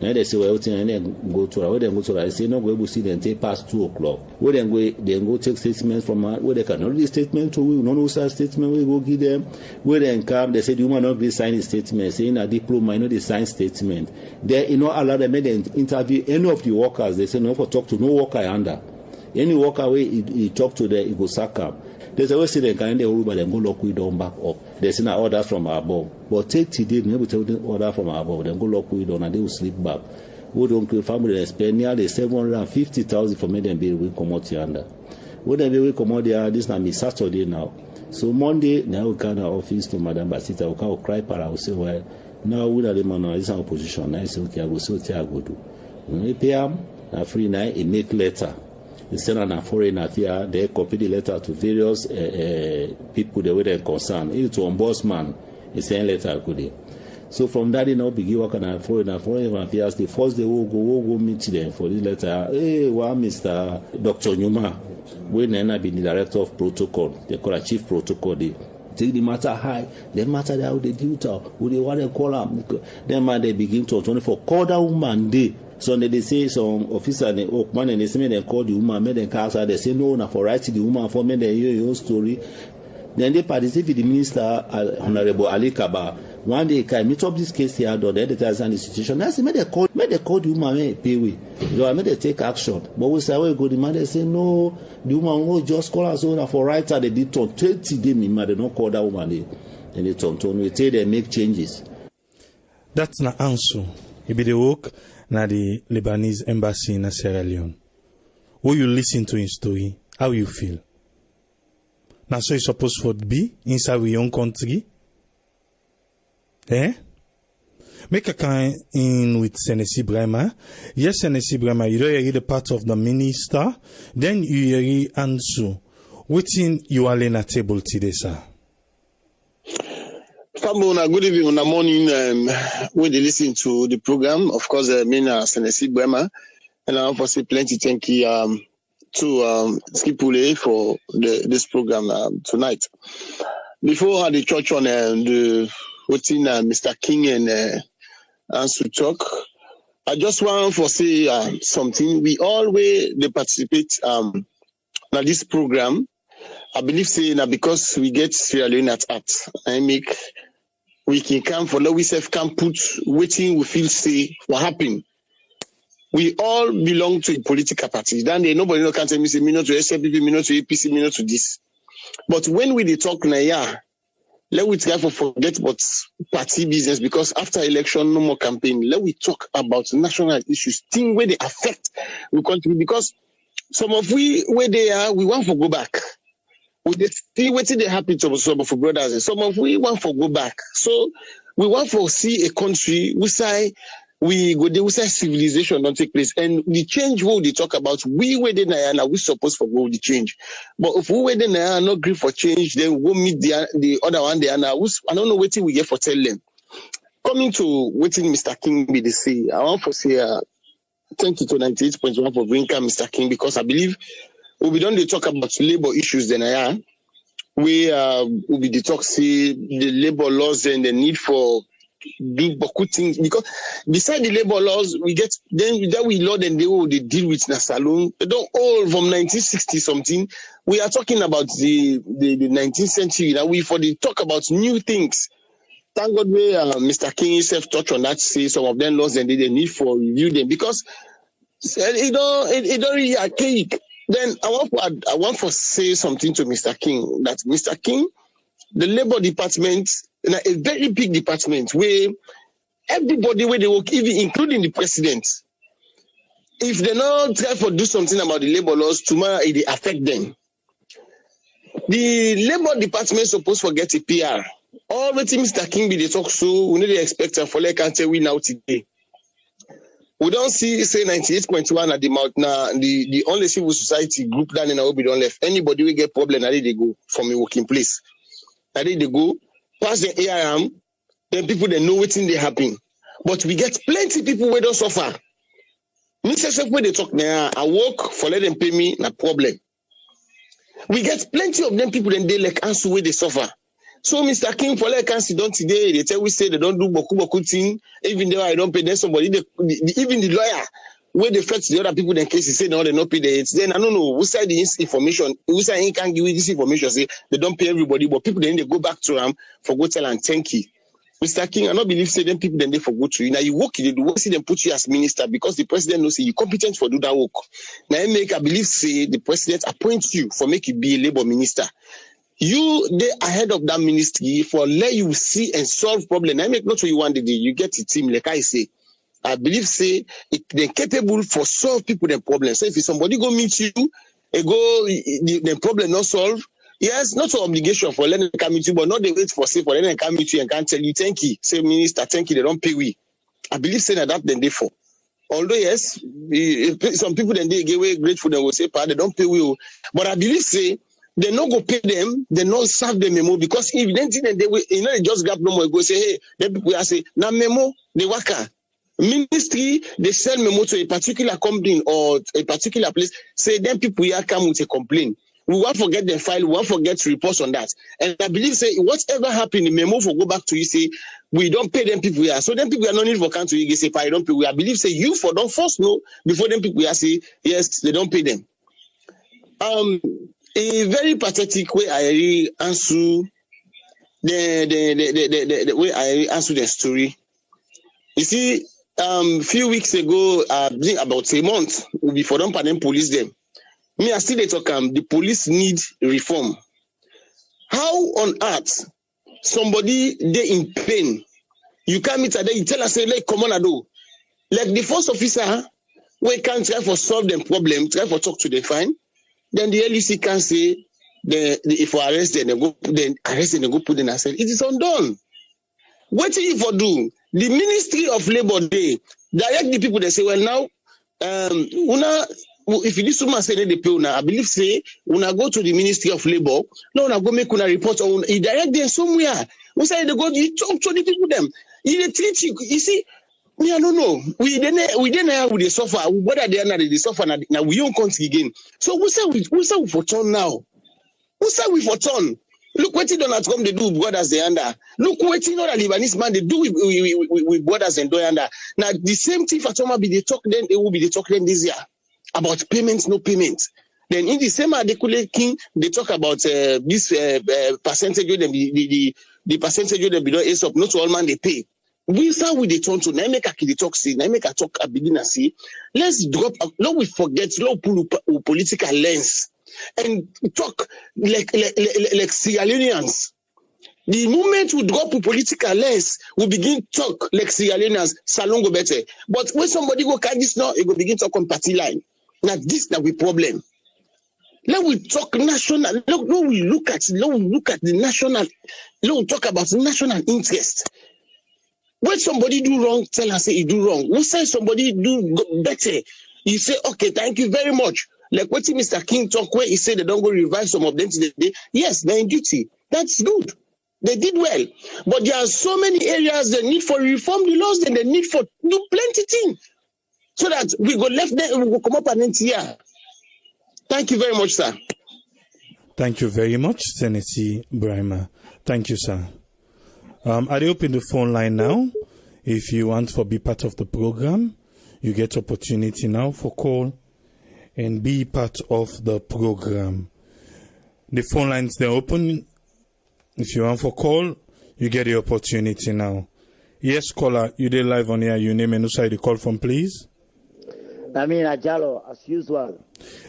Now they say, well, and then go to her, we then go to her, they say, no, go able to see them take past 2 o'clock. We then go take statements from her, where they cannot read statement to we, no know such statement, we go give them, we then come, they say, you want not sign the statement, saying a diploma, you know, they sign statement. They, you know, allow them to interview any of the workers, they say, no, for talk to no worker under. Any worker where he talk to them, he go sack up. There's always say they can but then go lock we down back up. There's an order from above. But take today, never tell them order from above, then go lock we down and they will sleep back. We don't kill family spend nearly 750,000 for me then be we come out here under. When they will come out there, this now be Saturday now. So Monday, now we come to office to Madam Basita, we can cry para, we say, well, now we are the man, this is our position. I say, okay, I will see what I go do. We pay them, a free night, a make letter. They send on a foreign affair, they copy the letter to various people that were concerned. It's to ombudsman, he send letter to. So from that, begin working on foreign affairs. The first they will go meet them for this letter. Hey, Mr. Dr. Nyuma, when I be the director of protocol, they call a chief protocol. They take the matter high. The matter that how they do it, who they want to call them. Then they begin to 24 call that woman day. So they say some officer and man and they say they call the woman, made them cast. They say no, for writing the woman for me they hear your story. Then they participate with the minister, Honorable Ali Kaba. One day, I meet up this case here, the editors and the institution. I say, may they call the woman, pay we. I made they take action. But we say, where go the man? They say, no, the woman will just call us owner for writer. They did 20 days, they don't call that woman. And they turn. We say they make changes. That's not answer. It be the work na the Lebanese embassy in Sierra Leone. When you listen to his story, how you feel? Now, so it's supposed to be inside your own country. Make a kind in with Senesi Brema. Yes, Senesi Brema, you don't hear the part of the minister. Then you hear answer. Waiting you are laying a table today, sir. Good evening, good morning. When they listen to the program, of course, Senesi Brema, and I want to say plenty thank you to Skipule for this program tonight. Before I had the church on the waiting Mr. King and Ansu talk, I just want to say something. We always they participate in this program. I believe saying that because we get Sierra Leone at heart, we can come for we self can put waiting we feel say what happened. We all belong to a political party. Then nobody can tell me say me not to SLPP, me not to APC, me not to this. But when we talk now, let we try to forget about party business because after election, no more campaign. Let we talk about national issues, things where they affect the country. Because some of we where they are, we want to go back. We see what they happen to some of our brothers, and some of we want to go back. So we want to see a country we say we go there, we say civilization don't take place, and the change what they talk about. We where they now we supposed to go the change, but if we where they now not agree for change, then we'll meet the other one there now. I don't know what we get for tell them. Coming to waiting, Mr. King be the say. I want to say thank you to 98.1 for bringing Mr. King because I believe we'll be done to talk about labor issues. Then we will be the talk see the labor laws and the need for big beaucoup things because beside the labor laws we get then that we law and they deal with Nasalon. They don't all from 1960 something. We are talking about the 19th century. Now we for the talk about new things. Thank God we Mr. King himself touched on that. Say some of them laws and they need for review them because it don't really archaic. Then I want to say something to Mr. King that Mr. King, the labor department, a very big department where everybody where they work, even including the president, if they not try to do something about the labor laws, tomorrow it will affect them. The labor department is supposed to get a PR. All the things Mr. King be they talk so we need to expect for like can't say we now today. We don't see say 98.1 at the mouth now. The only civil society group down in Nairobi don't left. Anybody will get problem, I they go from a working place. I they go pass the ARM, then people they know what's in they happen. But we get plenty people where don't suffer. Mr. Where they talk now, I work for let them pay me, no problem. We get plenty of them people then they like answer where they suffer. So Mr. King for like can't don't today. They tell we say they don't do boku thing. Even though I don't pay them somebody, even the lawyer where they fetch the other people in case he say no, they not pay the then I don't know who side this information. Who side he can't give you this information? Say they don't pay everybody, but people then they go back to them for go tell and thank you. Mr. King, I don't believe say them people then they forgo to you. Now you work, they do see them put you as minister because the president knows say you competent for do that work. Now I believe say the president appoints you for make you be a labor minister. You they ahead of that ministry for let you see and solve problem. I make not what you want to do. You get a team like I say. I believe say they're capable for solve people their problems. So if somebody go meet you, the problem not solve. Yes, not an obligation for letting them come meet you, but not they wait for say for letting them come meet you and can't tell you thank you. Say minister, thank you. They don't pay we. I believe say that then they for. Although yes, some people then they get away grateful and will say, "Pa, they don't pay we." But I believe say they not go pay them, they not serve the memo because if they will, they just grab no more go say, "Hey, then people are say na memo they worker." Ministry they sell memo to a particular company or a particular place. Say then people here come with a complaint. We won't forget the file. We won't forget to report on that. And I believe say whatever happened, the memo will go back to you say we don't pay them people here. So then people are not need for count to you say I don't pay. We I believe say you for don't first know before them people here say yes they don't pay them. A very pathetic way I really answer the way I answer the story. You see, few weeks ago, about a month, before them police them. Me, I still they talk the police need reform. How on earth somebody they in pain? You come meet today, you tell us say like come on do. Like the first officer, we can try for solve them problem, try for talk to the fine. Then the LEC can say if we arrest them, they go arrest them, they go put them and say it is undone. What do you for do? The Ministry of Labor they direct the people they say, well now if you this woman say they pay una, I believe say una go to the Ministry of Labor, no una go make una report or you direct them somewhere. We say they go you talk to the people them. You treat you see me I don't know. We didn't have with the suffer. What are they now the suffer now we don't count again. So we say we for turn now. We say we for turn. Look what Donald Trump they do with borders they under. Look what you know the Lebanese man they do with borders and do under. Now the same thing for Thomas be the talk then they will be the talk then this year about payments, no payments. Then in the same Adekunle King they talk about this percentage of the percentage of the below ace up not all man they pay. We start with the turn to now make a talk see, now make a talk a beginner see. Let's drop. No, we forget. No, pull political lens and talk like Sierra Leoneans. The moment we drop a political lens, we begin talk like Sierra Leoneans. Salon go better. But when somebody go catch this now, it go begin talk on party line. Now this that we problem. Let we talk national. Let we look at the national. Let we talk about national interest. When somebody do wrong, tell us say he do wrong. We say somebody do better. You say, okay, thank you very much. Like what Mr. King talk where he said they don't go revise some of them today. Yes, they're in duty. That's good. They did well. But there are so many areas they need for reform the laws, then they need for do plenty things. So that we go left there and we will come up and end here. Thank you very much, sir. Thank you very much, Senator Brima. Thank you, sir. I open the phone line now. If you want to be part of the program, you get opportunity now for call and be part of the program. The phone lines they're open. If you want for call, you get the opportunity now. Yes, caller, you did live on here. Your name and who side you call from, please. I mean, Jalo, as usual.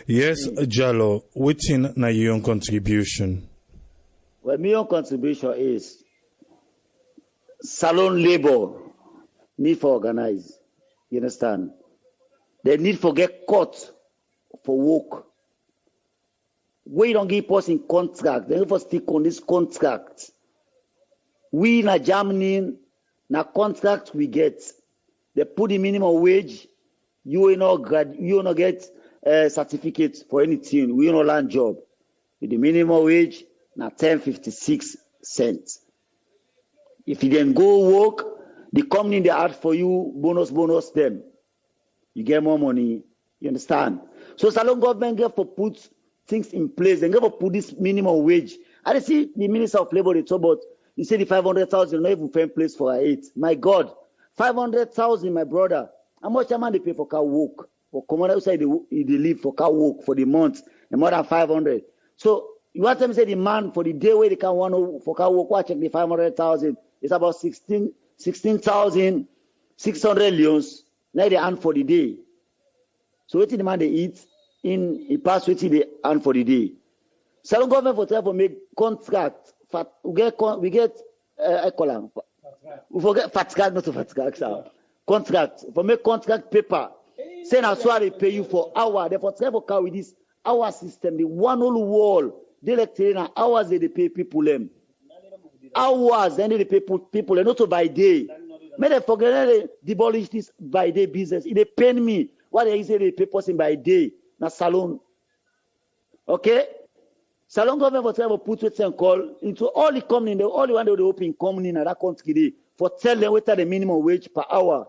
Yes, Jalo. What's in your own contribution? Well, my own contribution is salon labor need for organize. You understand? They need for get caught for work. We don't give us in contract. They never stick on this contract. We in Germany, na contract we get. They put the minimum wage. You will not get a certificate for anything. We will not land job. With the minimum wage, na 10.56 cents. If you then go work, the company they add for you bonus them. You get more money. You understand? So salon government get for put things in place. They get for put this minimum wage. I see the Minister of Labor they talk about. He said the 500,000 not even find place for 8. My God, 500,000, my brother. How much am I they pay for car work? For common outside they live for car work for the month and more than 500. So you want them to say the man for the day where they can want for car work, check the 500,000. It's about 16,600 leons. Now they earn for the day. So what the man they eat in a pass what they earn for the day. So government for try for make contract. We get we forget FATCAG, not to FATCAG. Contract for make contract paper. Say now so they pay you for hour. Therefore try for car with this hour system. The one whole wall. They like hours they pay people them. Hours then they pay people not to by day. May they forget they demolish this by day business. It they pain me. What they say they pay person by day. Na salon. Okay? Salon government for try to put with and call into all the company, all the one they open company in that country for tell them what the minimum wage per hour.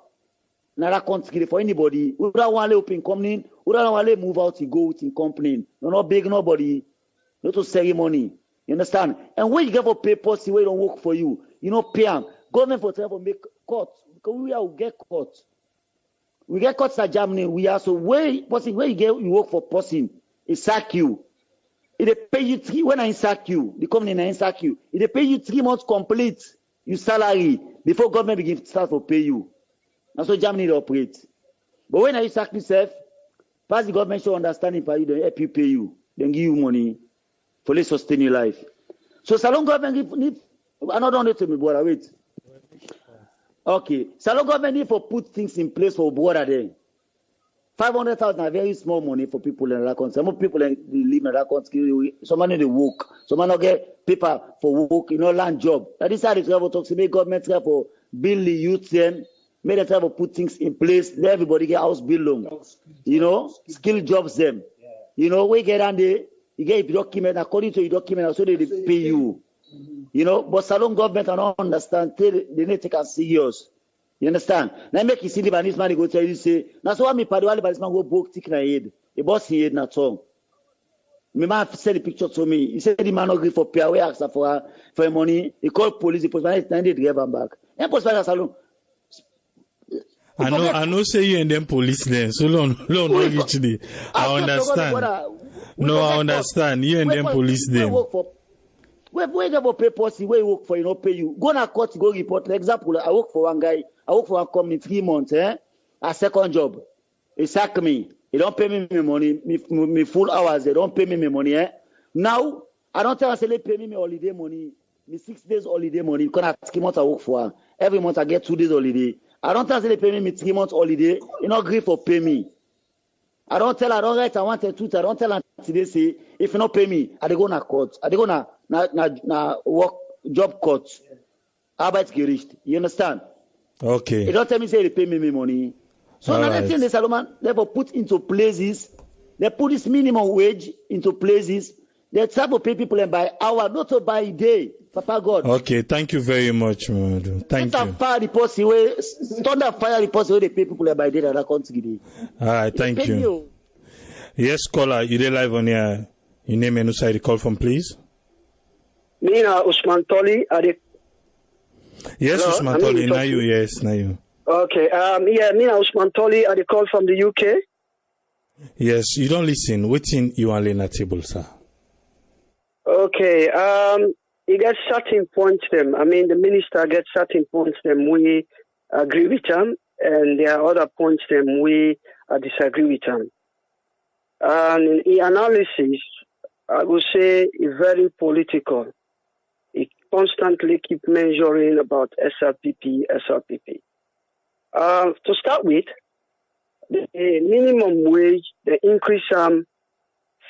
Na that country for anybody. We don't want to open company, we don't want to move out to go with in company. No, not big nobody. Not to ceremony. You understand? And when you get for pay policy where don't work for you, you know pay them. Government for try to make cuts because we are get cuts. We get cuts at Germany. We are so where you work for person, it sack you. If they pay you when I sack you, the company I sack you. If they pay you 3 months complete, your salary before government begin to start to pay you. That's how Germany they operate. But when I sack yourself, pass the government should understanding for you, they help you pay you, then give you money for to sustain your life. So Salon government need another one to me, brother. Wait. Okay. Salon government need for put things in place for brother there. 500,000 are very small money for people in that country. Some people live in that country. Some they work. Some not get paper for work, land job. That is how they travel talks. Make government try for build the youth them. Make them try to put things in place. Let everybody get house bill loan. Skill jobs them. We get on there. You get a document according to your document, so they pay you. But Salon government I don't understand. They need to take us serious. You understand? Now make you see the Banese man go tell you say, now so what me padwali Banese man go broke tick na head. The boss he head na tongue. My man send the picture to me. He said the man not agree for pay away ask for money. He called police, the postman they drive him back. And postman Salon. I know say you and them police then. So long actually. I understand. I understand. You and them police then. Where you go pay policy, where you work for, pay you. Go na court, go report. For example, I work for one guy, I work for one company 3 months, a second job. He sack me. He don't pay me my money, me full hours, they don't pay me my money, Now, I don't tell us they pay me my holiday money, me 6 days holiday money, because I 3 months I work for. Every month I get 2 days holiday. I don't tell us they pay me 3 months holiday, you not agree for pay me. I don't write, I want to tweet, I don't tell them today say, if you not pay me, I go na court, I go na work job court. Arbeitsgericht. You understand? Okay. You don't tell me say they pay me my money. So another thing the Salomon they put into places, they put this minimum wage into places. They try to pay people by hour, not to by day. Papa God. Okay, thank you very much, Mamadu. Thank you. Fire the policy where thunder fire the policy where they pay people by day that country. All right, thank you. Yes, caller, you there live on here. Your name and who call from, please. Mina Usman Toli. Yes, hello? Usman Toli. Now you, yes, now you. Okay. Mina Usman Toli. I call from the UK. Yes, you don't listen. Waiting, you are laying a table, sir. Okay. You get certain points them. I mean, the minister gets certain points them. We agree with them, and there are other points them we disagree with them. And in analysis, I would say it's very political. It constantly keep measuring about SRPP. To start with, the minimum wage, they increase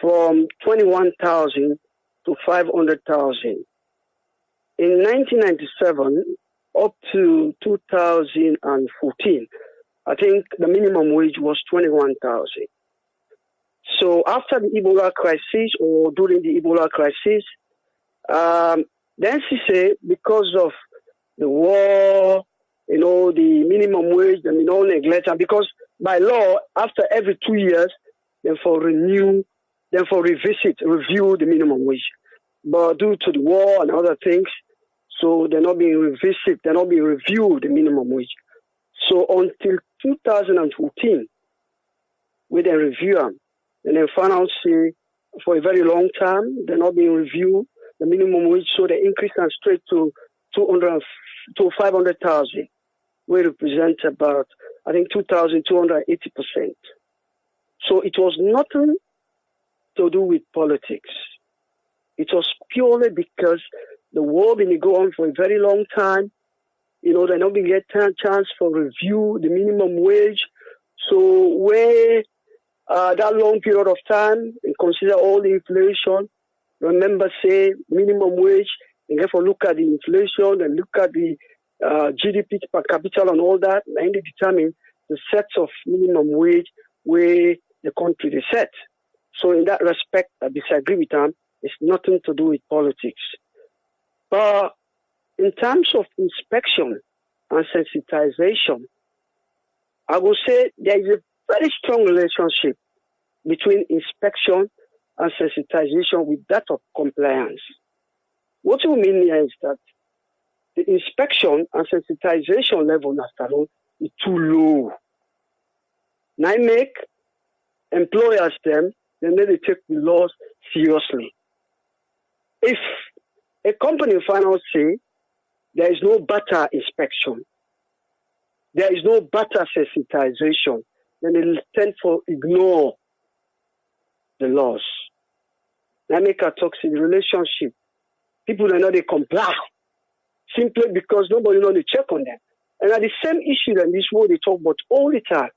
from 21,000 to 500,000. In 1997 up to 2014, I think the minimum wage was 21,000. So after the Ebola crisis or during the Ebola crisis, the NCC, because of the war, the minimum wage, the minimum neglect, and because by law, after every 2 years, review the minimum wage. But due to the war and other things, so they're not being revisited, they're not being reviewed, the minimum wage. So until 2014, we then review them. And then found out, say, for a very long time, they're not being reviewed, the minimum wage, so they increased them straight to 500,000, which represents about, I think, 2,280%. So it was nothing to do with politics. It was purely because the war been going on for a very long time. They're not going to get a chance for review, the minimum wage. So where that long period of time and consider all the inflation, remember, say, minimum wage, and therefore look at the inflation and look at the GDP per capita and all that, and they determine the sets of minimum wage where the country is set. So in that respect, I disagree with them. It's nothing to do with politics. But in terms of inspection and sensitization, I will say there is a very strong relationship between inspection and sensitization with that of compliance. What we mean here is that the inspection and sensitization level is too low. Now make employers then they take the laws seriously. If a company finally say there is no better inspection, there is no better sensitization, then they tend to ignore the laws. Now make a toxic relationship. People don't know they comply simply because nobody knows they check on them. And at the same issue that this world they talk about all the time,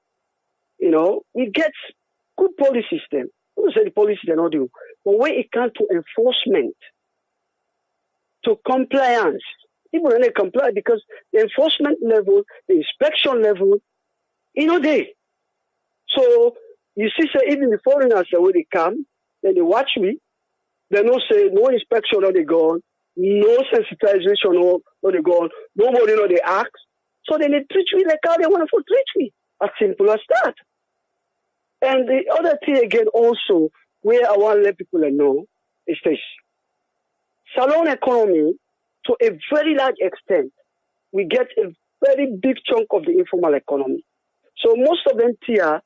we get good policy system. I don't say the policy they not do, but when it comes to enforcement, to compliance, people don't comply because the enforcement level, the inspection level, they. So you see, say even the foreigners when they come, then they watch me. They don't say no inspection or they go on, no sensitization or they go on, nobody know they ask. So then they treat me like how they want to treat me. As simple as that. And the other thing again also, where I want to let people know, is this. Salon economy, to a very large extent, we get a very big chunk of the informal economy. So most of them here,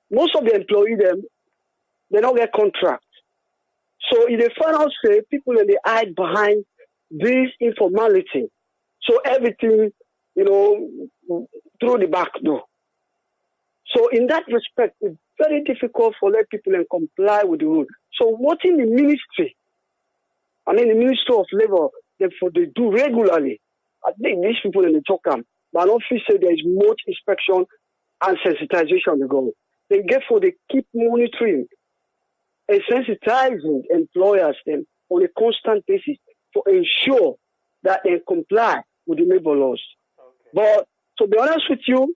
most of the employees, they don't get contracts. So if they find out, say, people they hide behind this informality. So everything, through the back door. So in that respect, it's very difficult for let people comply with the rule. So what in the ministry, the Ministry of Labor, they do regularly, I think these people in the talk camp, but I don't feel say there is much inspection and sensitization to go. They keep monitoring and sensitizing employers then on a constant basis to ensure that they comply with the labor laws. Okay. But to be honest with you,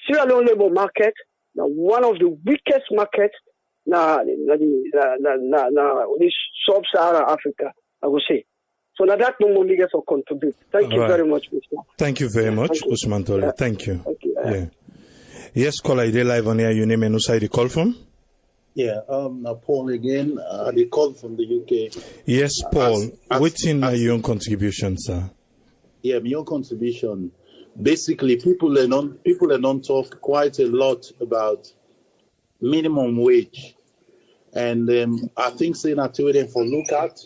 Sierra Leone labor market, now one of the weakest markets this sub-Saharan Africa, I would say. So now that no more niggas will contribute. Thank you very much, Mr. Thank you very much, Usman Tole. Thank you. Yeah. Yes, caller, are they live on here? Your name and who side you call from? Yeah, Paul again. They call from the UK. Yes, Paul. What's in your own contribution, sir? Yeah, my own contribution. Basically, people are not talk quite a lot about minimum wage, and I think saying that to them for look at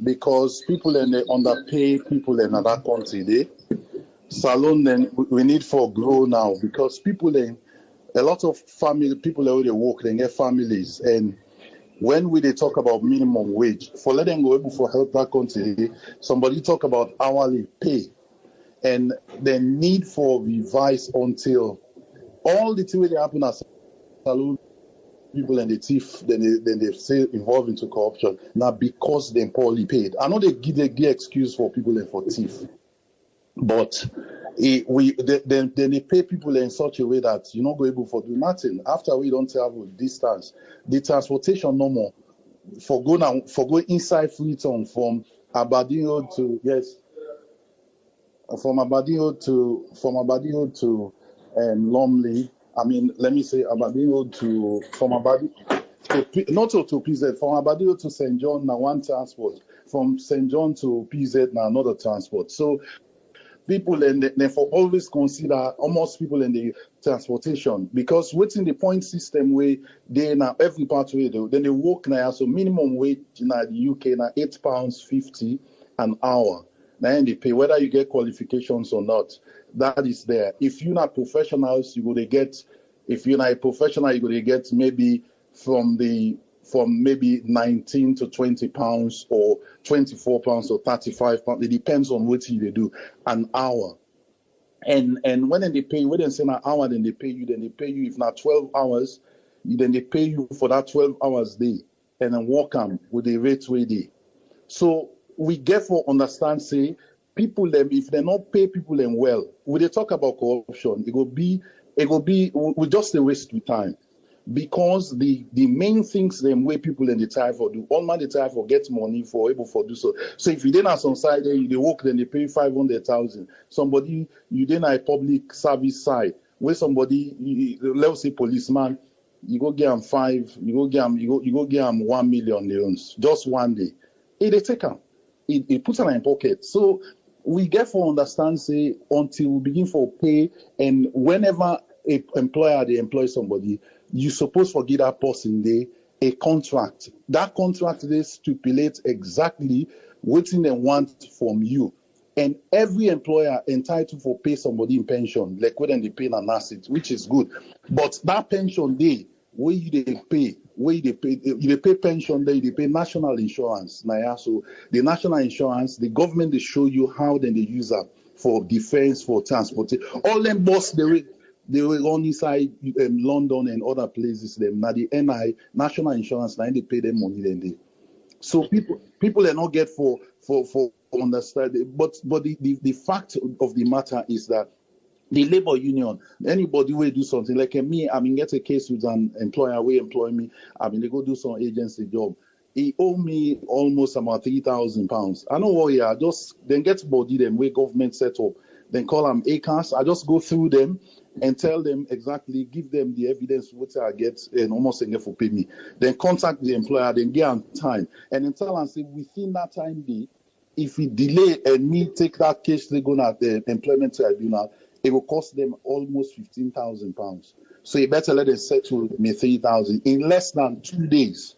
because people underpay people in other country. They salon then we need for grow now because people a lot of family people already work they get families and when they talk about minimum wage for let them go able for help that country somebody talk about hourly pay and the need for revise until all the things that happen as salon people and the thief then they say involved into corruption now because they're poorly paid. I know they give excuse for people and for thief, but then they pay people in such a way that you're not going able to do nothing. After we don't travel distance, the transportation no more for going inside Freetown from Aberdeen Road to from Aberdeen to Lumley. I mean, let me say Aberdeen Road from Aberdeen not to PZ, from Aberdeen to St. John now one transport, from St. John to PZ now another transport. So people and they for always consider almost people in the transportation because what's in the point system where they now every part way then they work now so minimum wage in the UK now £8.50 an hour. Now they pay whether you get qualifications or not. That is there. If you're not professionals, you're going to get. If you're not a professional, you're going to get maybe from maybe 19 to 20 pounds or 24 pounds or 35 pounds. It depends on what you do an hour. And when they pay, when they say an hour, then they pay you. Then they pay you if not 12 hours. Then they pay you for that 12 hours day and then work on with the rate way day. So we therefore understand say people them, if they not pay people them well, when they talk about corruption, it will be we just a waste of time. Because the main things them way people in the try for do, all man the try for get money for able for do so. So if you didn't have some side they work, then they pay 500,000. Somebody you didn't have a public service side where somebody let's say policeman, you go get him 5, you go get him 1 million loans just one day. They take him. It puts him in pocket. So we get for understand say until we begin for pay, and whenever a employer they employ somebody, you supposed to give that person there a contract. That contract they stipulate exactly what they want from you. And every employer entitled for pay somebody in pension, like when they pay an asset, which is good. But that pension day, where you pay pension day, they pay national insurance. Now, so the national insurance, the government they show you how then they use that for defense, for transport. All them boss they were on inside London and other places. Them now the NI national insurance now they pay them money then they. So people are not get for understand. But the fact of the matter is that the labor union, anybody will do something like me. I mean, get a case with an employer will employ me. I mean, they go do some agency job. He owe me almost about £3,000. I know what I just then get body them where government set up. Then call them ACAS. I just go through them and tell them exactly, give them the evidence what I get and almost again for pay me. Then contact the employer, then get on time. And then tell and say within that time if we delay and me take that case, they go at the employment tribunal, it will cost them almost £15,000. So you better let them settle me 3,000 in less than 2 days.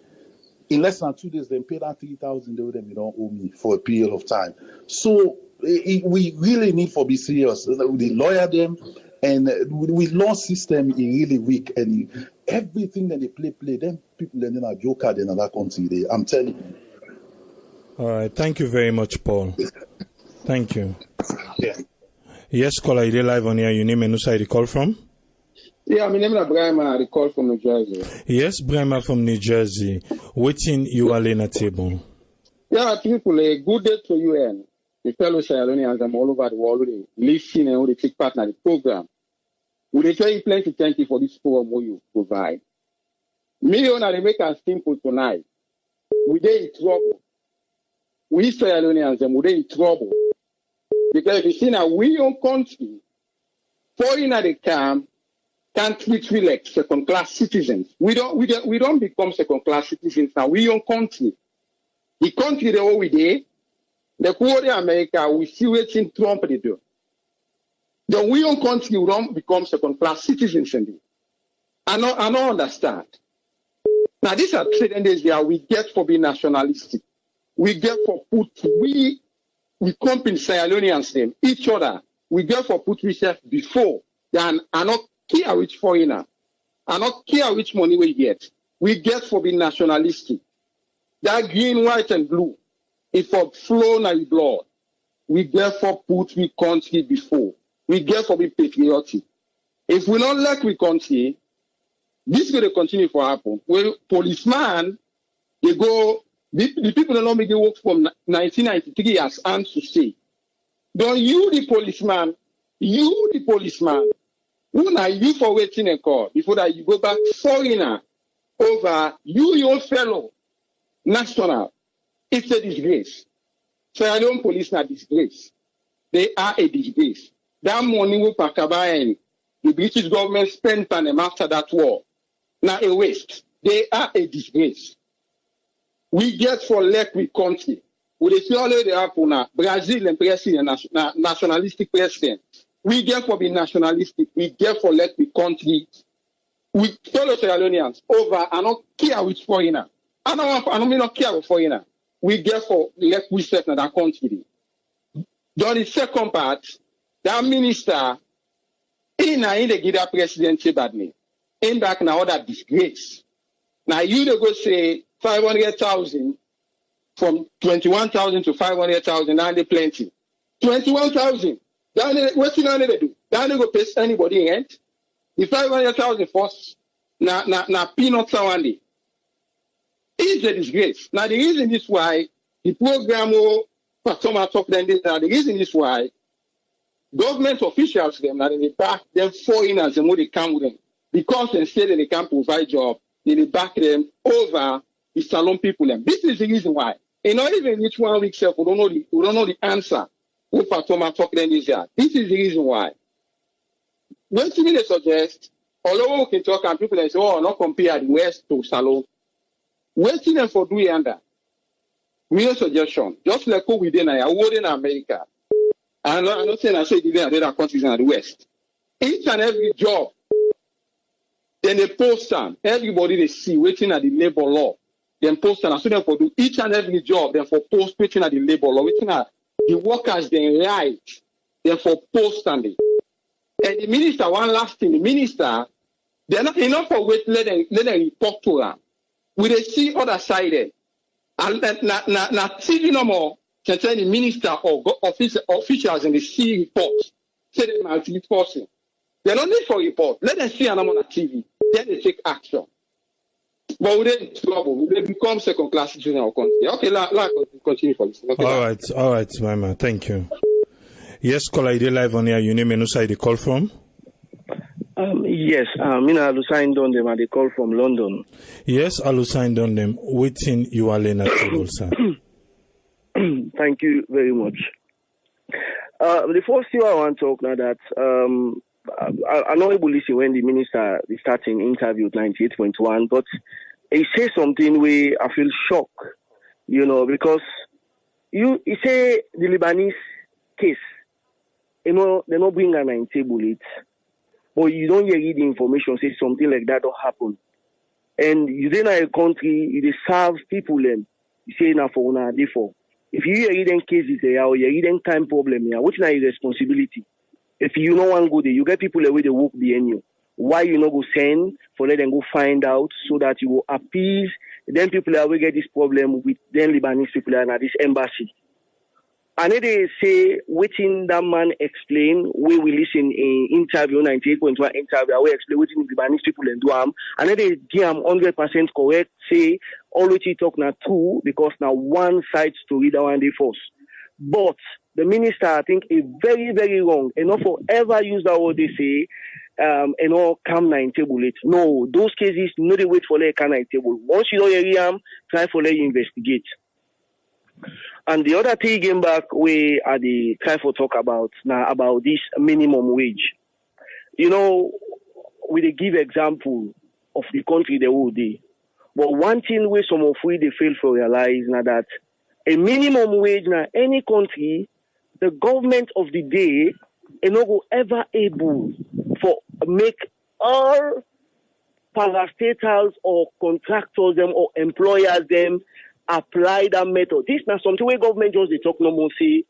In less than 2 days, then pay that 3,000 they don't owe me for a period of time. So we really need to be serious. We lawyer them, and we law system is really weak, and everything that they play, them people then are joker in another country. I'm telling you. All right, thank you very much, Paul. Thank you. Yeah. Yes, caller, you live on here. Your name and who side you call from? Yeah, my name is Brahma. I call from New Jersey. Yes, Brahma from New Jersey. Waiting you are laying a table. Yeah, people, a good day to you and the fellow Sierra Leoneans all over the world. They listen and they take part in the program. We tell you plenty thank you for this program what you provide. Million are make us simple tonight. We dey in trouble. We Sierra Leoneans and we dey in trouble. Because if you see now, we own country, foreigner they come, can't treat we like second-class citizens. We don't become second-class citizens now. We own country. The country the way we did, the quarter America, we see what Trump they do. Then we own country, we don't become second-class citizens in it. I don't understand. Now these are trends there we get for being nationalistic. We get for put we come in Sierra Leoneans them each other. We get for put research before than are not care which foreigner, are not care which money we get. We get for being nationalistic. That green, white, and blue, if for flow na blood, we get for put we country before. We get for be patriotic. If we not like we country, this will continue to happen. Well, policeman, they go. The people that know me they work from 1993 as and to say. Don't you the policeman, who are you for waiting a call before that you go back foreigner over your fellow national. It's a disgrace. Sierra Leone police are disgrace. They are a disgrace. That money will pack the British government spent on them after that war. Now a waste. They are a disgrace. We get for lack we country. We see all the happen now. Brazil and president, nationalistic president. We get for being nationalistic. We get for lack we country. We fellow Sierra Leoneans over and not care which foreigner. I don't mean not care with foreigner. We get for lack we set in that country. During the second part, that minister in the give that president say bad name. In back now that disgrace. Now you they go say 500,000 from 21,000 to 500,000, now they plenty. 21,000. What's you going to do? Now they go pay anybody in rent. The 500,000 first, na peanuts one day. It's a disgrace. Now the reason is why the program Patoma talk then this. The reason is why government officials them that they back them foreigners and what they come with them because they say that they can't provide job. They back them over the Salon people. Them. This is the reason why. And not even each 1 week self, we don't know the answer. Who Patoma talk then this year. This is the reason why. When to me they suggest, although we can talk and people they say, oh, not compare the West to Salon. Waiting them for doing under. Real suggestion. Just like what we did in America. I'm not saying I say the other countries in the West. Each and every job, then they post them. Everybody they see waiting at the labor law. Then post them. So then for do each and every job, then for post waiting at the labor law, waiting at the workers then right, then for post and the minister, one last thing, the minister, they're not enough for wait, let them report to them. We they see other side there. And na TV no more. Can tell the minister or officials in the C reports say they might be forcing. They don't need for report. Let them see an on TV. Then they take action. But we're in trouble. We become second class citizens in our country. Okay, continue for this. Okay, all right, Mama. Thank you. Yes, caller, you live on here. Your name and who side you call from? Yes, Mina Alusain Dondem, I call from London. Yes, Alusain Dondem. Waiting you are in a table, sir. Thank you very much. The first thing I want to talk now that I'm not able to listen when the minister is starting interview at 98.1, but he says something where I feel shocked, because he say the Lebanese case, they're not bringing a 90 bullet, but you don't hear the information say something like that don't happen. And you then a country, you serve people them, you say now for una therefore. If you hear them cases there or you hear them time problem here, what's your responsibility? If you know one go there, you get people away they work behind you. Why you not go send for let them go find out so that you will appease then people that will get this problem with them Lebanese people and at this embassy. And then they say waiting that man explain we will listen in interview 98.1 interview we explain waiting Lebanese people and do and then they give them 100% correct say all what you talk now true because now one side story that one day force. But the minister I think is very, very wrong and not forever use that word they say and all come 90 bullet. No, those cases no they wait for like 90 bullet. Once you don't hear them, try for let you investigate. And the other thing came back we are the try for talk about now about this minimum wage. We give example of the country the whole day. But one thing where some of we they fail to realize now that a minimum wage now any country, the government of the day is not ever able for make all parastatals or contractors them or employers them apply that method. This now something where government just they talk no more say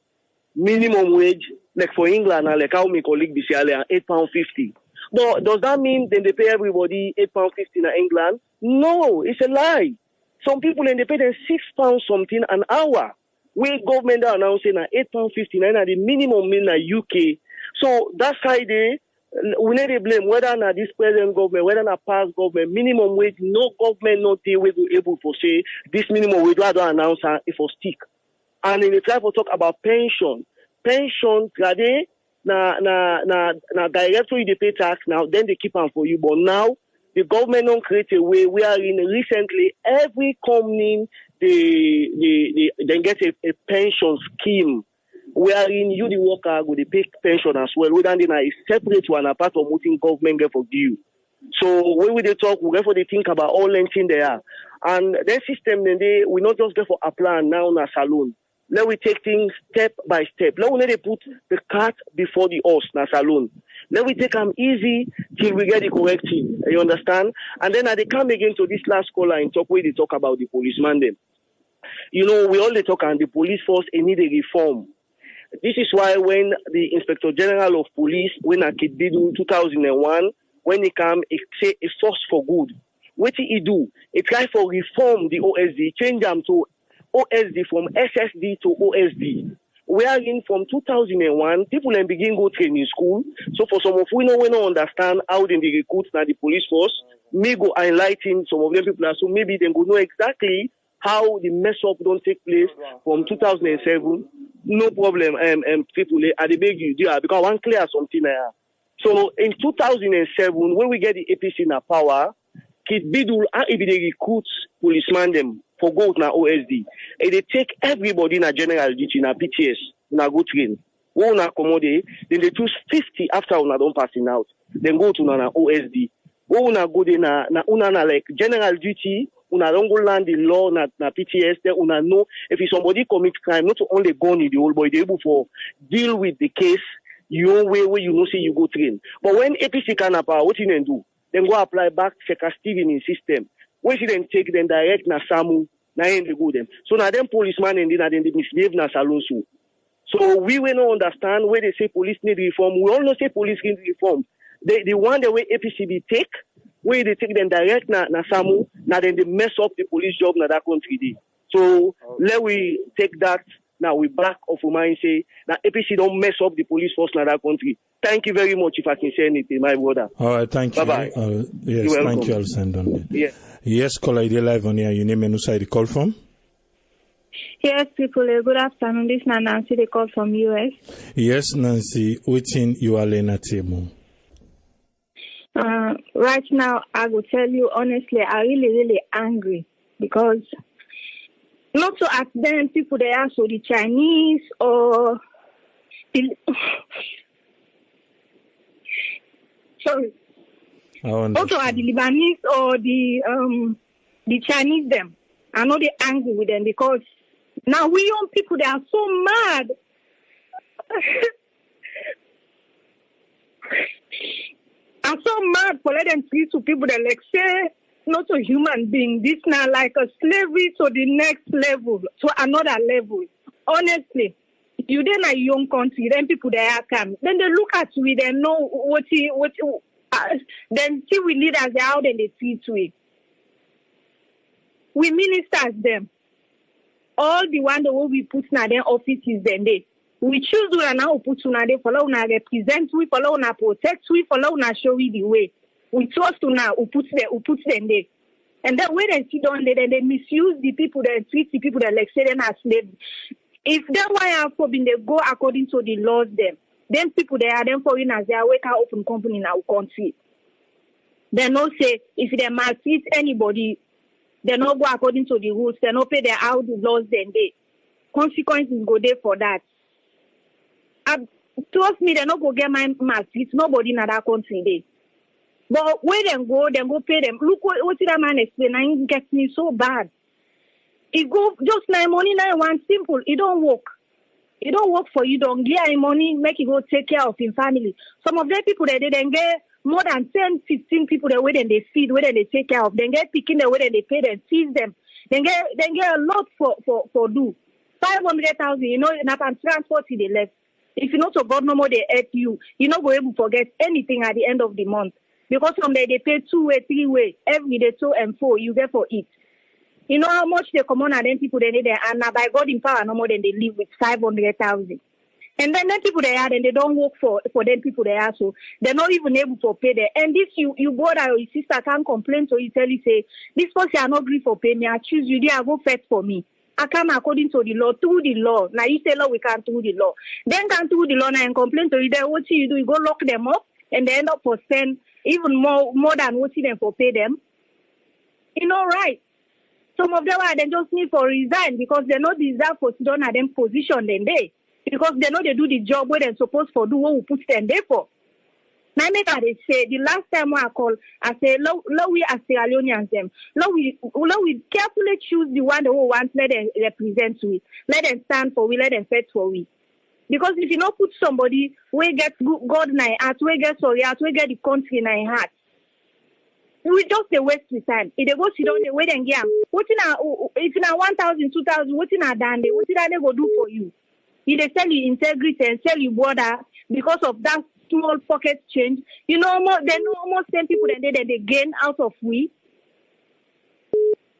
minimum wage like for England like how my colleague be say £8.50. But does that mean then they pay everybody £8.50 in England? No, it's a lie. Some people then they pay them £6 something an hour. We government are announcing £8.59 at the minimum in the UK. So that's how we need to blame whether not this present government, whether not past government, minimum wage, no government not they will be able to say this minimum wage I don't announce it for stick. And in the try to talk about pension today na directly they pay tax now, then they keep on for you. But now the government don't create a way wherein recently every company they get a pension scheme wherein you the worker go they pay pension as well. Whether they are separate one apart from what government get for you. So when we they talk, we therefore they think about all lengthing they are. And their system then we not just get for a plan now na salon. Let we take things step by step. Let we put the cart before the horse na salon. Let we take them easy till we get the correct thing. You understand? And then they come again to this last caller and talk where they talk about the policeman them. We all they talk and the police force need a reform. This is why when the Inspector General of Police, when I did in 2001, when he come, he say a source for good. What did he do? He try for reform the OSD, change them to OSD from SSD to OSD. Wherein from 2001, people then begin go training school. So for some of we don't understand how they recruit now the police force. Me go enlighten some of them people. So maybe they go know exactly how the mess up don't take place from 2007. No problem, people, I beg you, because I want clear something there. So in 2007, when we get the APC in power, Kid Bidul, if they recruit policemen them for go to OSD, and they take everybody in a general duty in a PTS, in a go train. When accommodate, then they choose 50 after una don't passing out. Then go to na OSD. When una go there na like general duty, una don't go land the law na PTS. Then una know if somebody commit crime, not only gone in the old boy, they able for deal with the case your way where you know say you go train. But when APC can power, what you then do? Then go apply back Secretary Steven in system. When she then take them direct na SAMU, na end they go them. So now them policemen and then they misbehave na Salonso. So we will not understand where they say police need reform. We all know say police need reform. The one the way APCB take, where they take them direct na SAMU, now then they mess up the police job na that country day. So let we take that. Now we back of mind say that APC don't mess up the police force in that country. Thank you very much if I can say anything, my brother. All right, thank you. Bye-bye. Yes, thank you. I'll send on it. Yeah. Yes, caller, you live on here. Your name and who side you call from? Yes, people, good afternoon. This is Nancy, they call from US. Yes, Nancy, waiting you are laying at table. Right now, I will tell you honestly, I'm really angry because not to ask them people they are so the Chinese or sorry. Also are the Lebanese or the Chinese them. I know they're angry with them because now we young people they are so mad. I'm so mad for letting them speak to people that like say not a human being. This now like a slavery to the next level, to another level. Honestly, you then a young country, then people they are come. Then they look at we, they know then see we leaders out and they see to it. We ministers them. All the one that we put in their offices then they. We choose to now put in there follow na represent, we follow na protect, we follow na show we the way. We trust to now who puts them there. And then when they sit down there, they misuse the people, they treat the people that like say them as slaves. If that why have been they go according to the laws then people they are them foreigners, they are wake up open company in our country. They no say if they maltreat anybody, they not go according to the rules, they not pay their out the laws then they. Consequences go there for that. Trust me, they not go get my maltreat nobody in that country there. But where they go pay them. Look what that man explain. It gets me so bad. It go just 9 money, 9 simple. It don't work. It don't work for you. Don't get money, make it go take care of your family. Some of them people they didn't get more than 10, 15 people the way they feed, where they take care of. They get picking the way they pay them, feed them. They get a lot for do. 500,000, you know, enough and transport to the left. If you know to God no more they help you, you're not going to forget anything at the end of the month. Because from there they pay 2 way, 3 way, every day 2 and 4, you get for it. You know how much they come on and then people they need there, and now by God in power no more than they live with 500,000. And then people they are, and they don't work for them people they are, so they're not even able to pay there. And this you brother or your sister can't complain to you, tell you say, this person are not agree for pay me, I choose you, they are go first for me. I come according to the law, through the law. Now you say law, we can't do the law. Then can't do the law now and complain to you, then what you do, you go lock them up and they end up for spend even more than what you them for pay them. You know, right? Some of them are they just need for resign because they not deserve for don't have them position then they. Because they know they do the job where they're supposed to do what we put them there for. Now make they say the last time I call, I say low we as the Leonians them. Low we carefully choose the one that we want, let them represent we. Let them stand for we, let them fight for we. Because if you not put somebody where get God in heart, where get sorry heart, where get the country in heart, we just a waste of time. If they go sit down, they wait and get what if you 1,000, 2,000, what in a done, what did they go do for you? If they sell you integrity and sell you border because of that small pocket change, you know more they know almost 10 people that they gain out of we.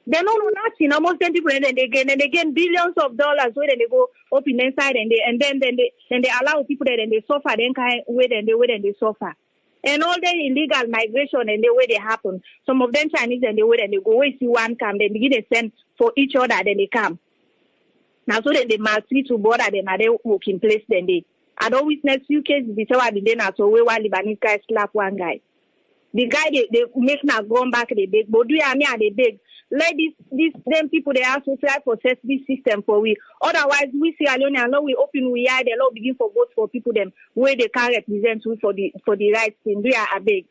They don't know nothing. Almost 10 people and they gain billions of dollars where they go up in inside and then they allow people that they suffer then kind wait and they suffer. And all the illegal migration and the way they happen. Some of them Chinese and the way and they go, wait, see one come, then begin to send for each other, then they come. Now, so that they maltreat to border, then they work in place, then they. I don't witness few cases before I did not, so we one Lebanese guy slap one guy. The guy, they make now go back, they beg, but do you mean they beg? Let them people, they are social process this system for we. Otherwise, we see alone and now we open, we are, the law begin for vote for people, them, where they can represent we for the right thing. Do you a beg?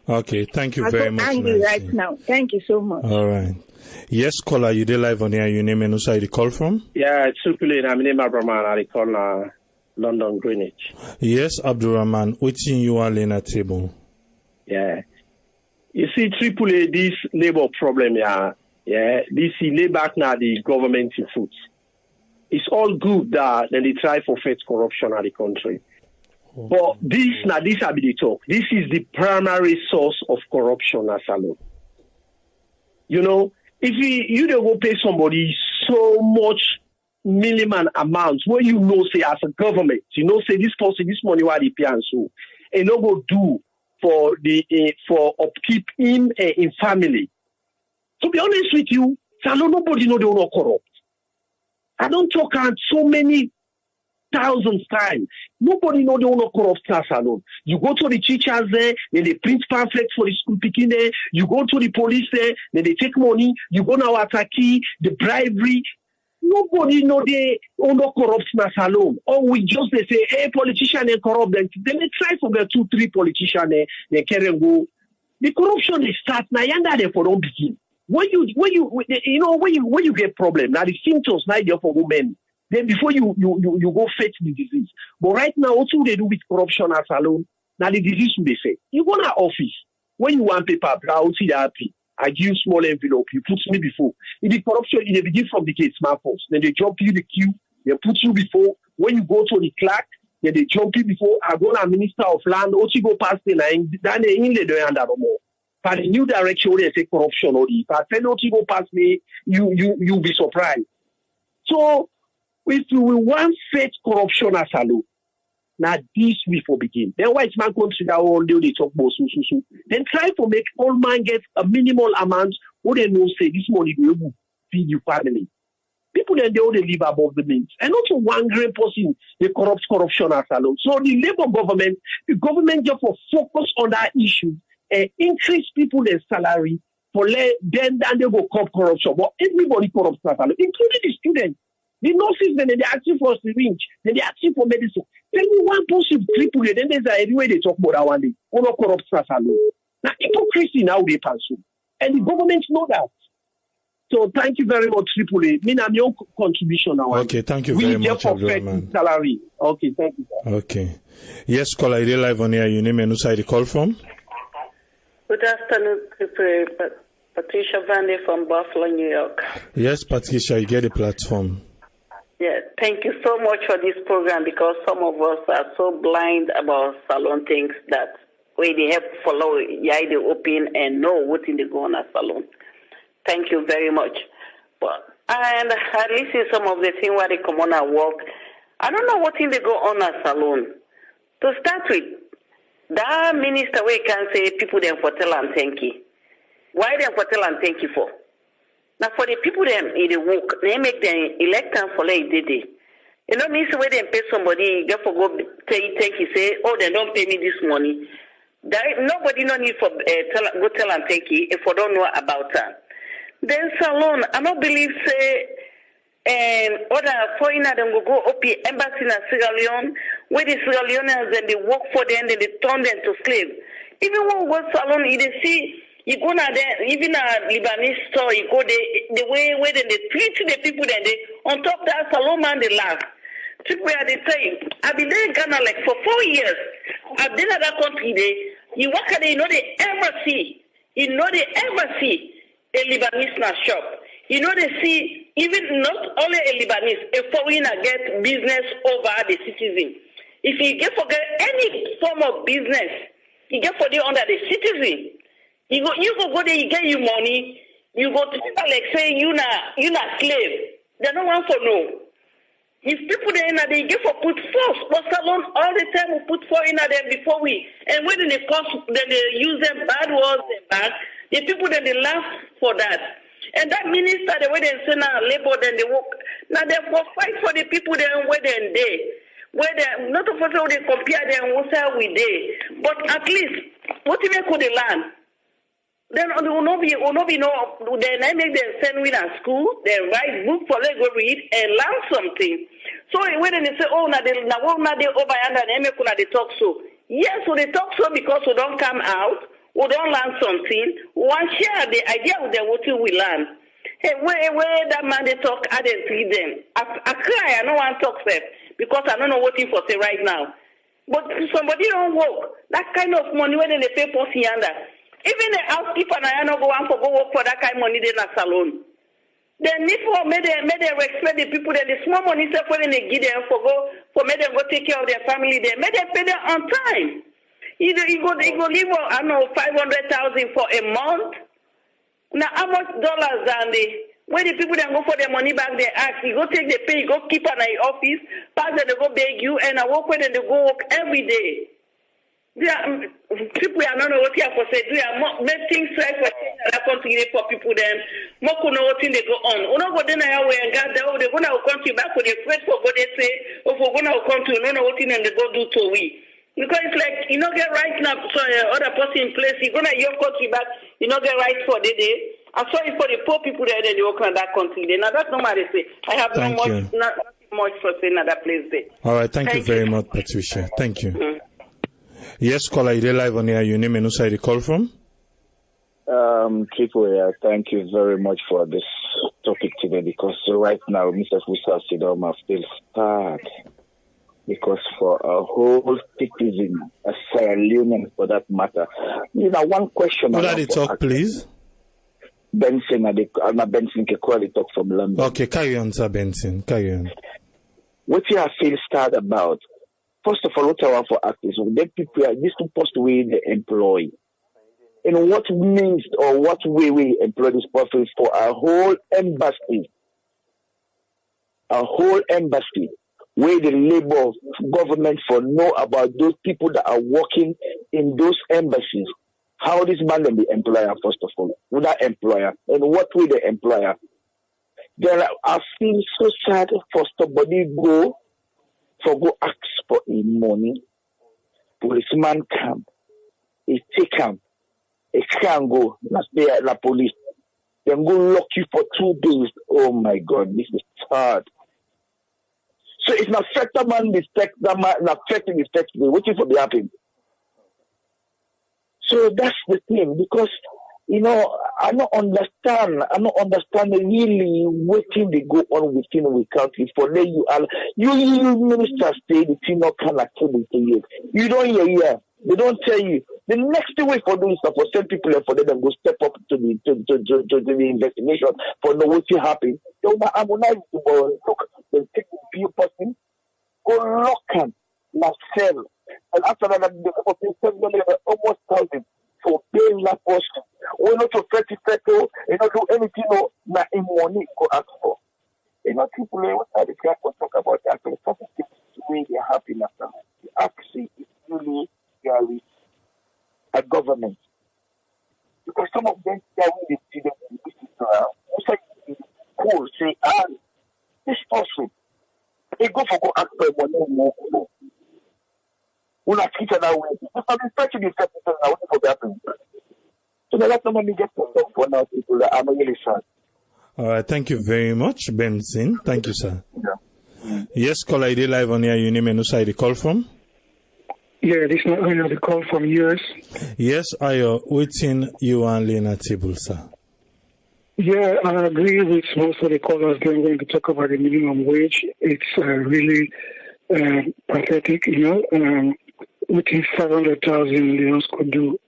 Okay, thank you very much. I'm angry right now. Thank you so much. All right. Yes, caller, you did live on here. Your name and who side you call from? Yeah, it's Supile. I'm name Abraman. I call London, Greenwich. Yes, Abdurrahman. Waiting you are in a table. Yeah. You see, AAA, this labor problem, this lay back now the government in foot. It's all good that then they try for fight corruption in the country. But this have been the talk. This is the primary source of corruption as alone. You know, if you don't go pay somebody so much minimum amount where you know say as a government, you know say this person, this money why they pay and so, and no go do for upkeep in family. To be honest with you, salon nobody know they will not corrupt. I don't talk on so many thousands times. Nobody know they will not corrupt salon. You go to the teachers there, then they print pamphlets for the school picking there. You go to the police there, then they take money. You go now attacking the bribery. Nobody know they will not corrupt salon. Or we just they say, hey, politician they corrupt them. Then they try for the 2-3 politicians they can go. The corruption they start now. Yanda they for don't begin. When you get problem now the symptoms now they're for women. Then before you go fetch the disease. But right now, what do they do with corruption as alone? Now the disease will they say. You go to office. When you want paper, I'll see that happy. I give you small envelope. You put me before. In the corruption, they begin from the gate, smartphones. Then they jump you the queue. They put you before. When you go to the clerk, then they jump you before. I go to Minister of Land. What you go past the line. Then they in the door and that more. But the new direction, they say corruption. Or if I tell you to go past me, you'll be surprised. So, if we want fake corruption as a law, now this we for begin. Then white man consider all they talk about so. Then try to make all man get a minimal amount who they know say this money will feed your family. People then they all live above the means. And also one great person they corruption as a law. So the the government just for focus on that issue and increase people their salary for then they go cop corruption. But everybody corrupts as a law, including the students. The nurses, then they're asking for syringe, then they're asking for medicine. Tell me one person, AAA, then there's a way they talk about that one day. All not corrupt alone. Now, hypocrisy now they pursue. And the government know that. So thank you very much, AAA. Me and your contribution now. Okay, thank you very much, Abdulrahman. Salary. Okay, thank you, sir. Okay. Yes, caller, you live on here. Your name and who side you call from? Good afternoon, Patricia Vande from Buffalo, New York. Yes, Patricia, you get a platform. Yeah, thank you so much for this program because some of us are so blind about salon things that they have to follow the open and know what in the go on a salon. Thank you very much. And I listen some of the things where they come on at work. I don't know what in they go on a salon. To start with, that minister we can say people them for tell and thank you. Why them for tell and thank you for? Now, for the people them in the work, they make them elect and follow it, did they? You know, means when they pay somebody, get for go thank you, say, oh, they don't pay me this money. Nobody no need for go tell and thank you if we don't know about that. Then salon, I don't believe say, other foreigner them will go up the embassy in Sierra Leone, where the Sierra Leoneans then they work for them, then they turn them to slaves. Even when we go salon, they see. You go now there, even a Lebanese store, you go there, the way where they treat the people there, they on top of that salon man they laugh. People are they say, I've been there in Ghana like for 4 years. I've been at that country there. You walk there, you know they ever see a Lebanese in a shop. You know they see even not only a Lebanese, a foreigner get business over the citizen. If you get forget any form of business, you get for the under the citizen. You go there, you get your money. You go to people like say you not slave. They don't want for no. If people there they get for put force, but salon all the time we put force in there before we. And when they cost, then they use them bad words and bad. The people then they laugh for that. And that minister, the way they say now, labor, then they work. Now they for fight for the people then where they not of us how they compare them with how we day. But at least what if they could learn? Then will not be no. Then I make them send me to school. They write book for they go read and learn something. So when they say, oh, now they over and they talk so. Yes, so they talk so because we don't come out, we don't learn something. We want share the idea with them what we learn. Hey, where that man they talk, I didn't see them. I cry. I don't want to talk them because I don't know what for say right now. But somebody don't work. That kind of money when they pay for under. Even the housekeeper and I don't go on for go work for that kind of money in a salon. They need for may they respect the people that the small money stuff when they give them for may them go take care of their family there. May they pay them on time. You go live I know 500,000 for a month. Now how much dollars are they? When the people that go for their money back, they ask, you go take the pay, you go keep an office, pass them, they go beg you, and I work with them, they go work every day. People are not know what you have to say. They are make things right for that country for people then. More know what thing they go on. Uno go then I way and God they go now country back for the first for what they say, or for go now country, no know what thing and they go do to we. Because it's like you know get right now so other person in place, you go now your country back, you know get right for the day. I'm sorry for the poor people there then they work in that country. Then now that's not what they say. I have not much for saying at that place there. All right, thank you very much, Patricia. Thank you. Mm-hmm. Yes, caller, you're live on here. Your name and who side you call from? Triple, thank you very much for this topic today because right now, Mr. Fusa Sidoma feels sad because for a whole citizen, a Sierra Leone for that matter. You know, one question. What are the talk, please? Benson, Benson Kekwali talk from London. Okay, carry on, Sir Benson. Carry on. What you feel sad about? First of all, what I want for actors, they prepare this supposed to way they employ. In what means or what way we employ this person for a whole embassy where the labor government for know about those people that are working in those embassies. How this man can be employer, first of all, with that employer, and what way the employer. I feel so sad for somebody go ask for a money. Policeman come, he take him, he can't go, not stay at the police. Then go lock you for 2 days. Oh my God, this is hard. So it's not affecting man, not affecting the sex, waiting for the happen. So that's the thing, because you know, I don't understand really what thing they go on within the country. For there you are, you ministers say the thing not can accountable to you. You don't hear, they don't tell you. The next way for doing stuff for send people and for them go step up to the investigation for know what happened. So I'm not look, they take the few person, go lock him, not sell. And after that, they go pay almost 1,000 for paying that person. We're not to 30 petrol, you not do anything not in money go ask for. You know, people what are the guys talk about that, but something way they're happy after. Actually, it's really very a government. Because some of them they see them in this it's like cool, say, this person, they go for go ask for money more. We're not treated that way. If I'm expecting the second now, what for that happen? So let the money get for now, people. I'm really sad. All right, thank you very much, Benson. Thank you, sir. Yeah. Yes, caller, ID live on here. Your name and who side you call from? Yeah, this is Ayo, the call from US. Yes, Ayo, waiting you and Lena table, sir. Yeah, I agree with most of the callers going to talk about the minimum wage. It's really pathetic, you know. Within 500,000 Leones could do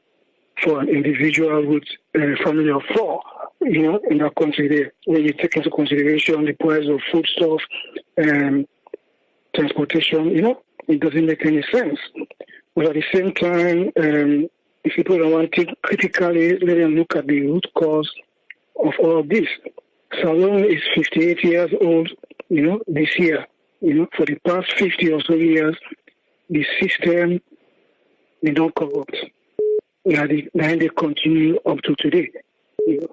for an individual with a family of 4, you know, in that country there. When you take into consideration the price of foodstuff and transportation, you know, it doesn't make any sense. But at the same time, if people don't want to critically let them look at the root cause of all of this. Salon is 58 years old, you know, this year. You know, for the past 50 or so years, the system, they don't corrupt. Now they continue up to today.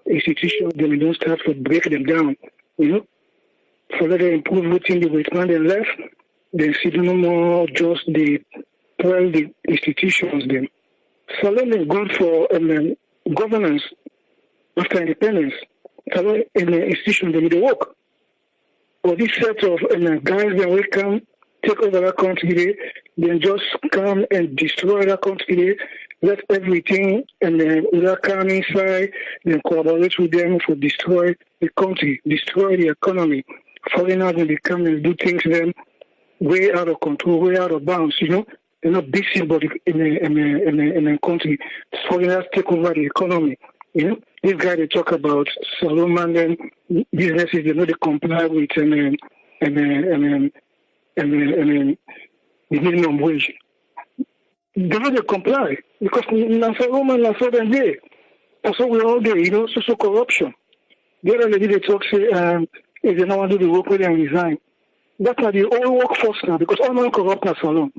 institutions, then we don't start to break them down, so let them improve within the right and left, then see no more just the institutions then. Salon is good for governance after independence. Salon in the institution they need to work. Or this set of guys that will come take over that country, then just come and destroy that country, let everything and then without coming inside, then collaborate with them for destroy the country, destroy the economy. Foreigners when they come and do things then way out of control, way out of bounds, They're not big somebody in a country. Foreigners take over the economy. This guy they talk about Solomon and businesses they comply with the minimum wage. They comply because Solomon and Southern day. Also we all there, social corruption. The other lady they talk say if they don't want to do the work with them resign. That's not the whole workforce now because all non corrupt are Salon.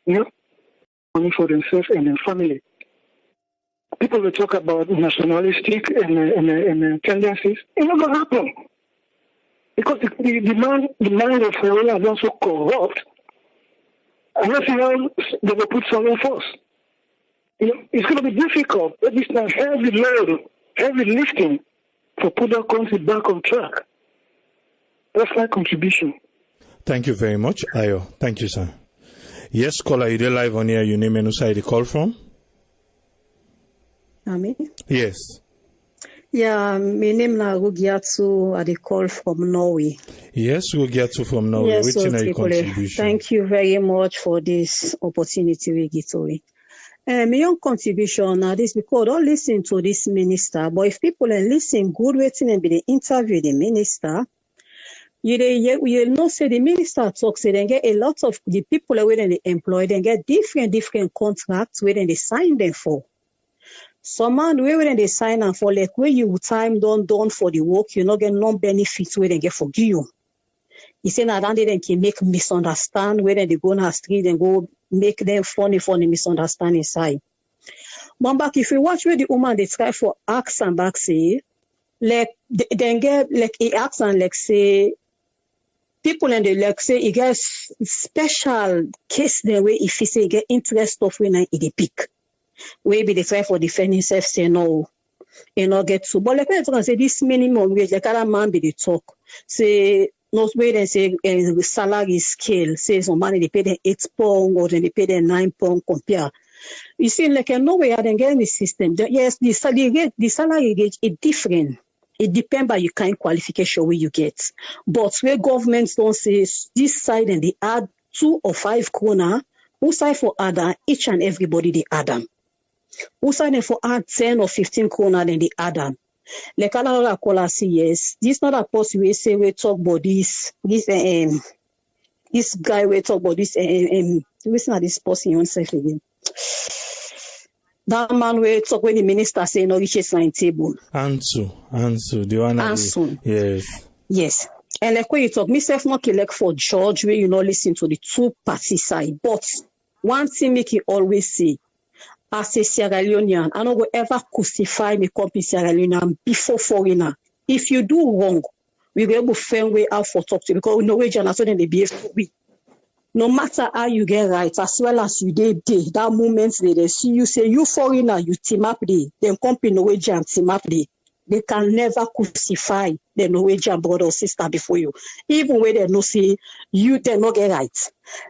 Money for themselves and their family. People will talk about nationalistic and tendencies. It's not going to happen. Because the mind of Florida is also corrupt. Unless they will put someone first. It's going to be difficult. But this time, heavy load, heavy lifting to put that country back on track. That's my contribution. Thank you very much, Ayo. Thank you, sir. Yes, caller, you there live on here. Your name and who side you call from? Me? Yes. Yeah, my name is Rugiatu. I call from Norway. Yes, Rugiatu from Norway. Yes, which is your contribution? Thank you very much for this opportunity we get away. My own contribution is this because don't listen to this minister, but if people listen good waiting and be the interview the minister, you know say the minister talks say they get a lot of the people where they employ, they get different contracts where they sign them for. Some man where they sign them for like where you time done for the work, you not get no benefits where they get for you. He say now they can make misunderstand where they go on the street and go make them funny misunderstanding side. But back if you watch where the woman they try for ask and back say like they get like he asks and like say people and they like say he gets special case there where if he say he get interest of when he pick. Maybe they try for defending himself say no, get to. But like when I say this minimum wage, like other man be the talk. Say no way they say salary scale, say some money they pay them £8 or then they pay them £9 compare. You see, like no way I didn't get in the system. Yes, the salary gauge is different. It depends by your kind qualification where you get. But where governments don't say this side and they add 2 or 5 krona, who side for other, each and everybody they add them. Who side for add 10 or 15 krona, then they add them. Like another caller say yes, this not a post we say we talk about this guy we talk about this listen to this person yourself again. That man we talk when the minister say no reaches line table. Ansu, the one. Ansu. Yes. And like when you talk, myself not elect for George where you not listen to the two party side. But one thing make you always say, as a Sierra Leonean, I don't go ever crucify me company Sierra Leonean before foreigner. If you do wrong, we will able to find way out for talk to you because Norwegian are so then they behave for we. No matter how you get right, as well as you did that moment they see you say you foreigner, you team up then company Norwegian team up they can never crucify the Norwegian brother or sister before you. Even when they no say you they not get right.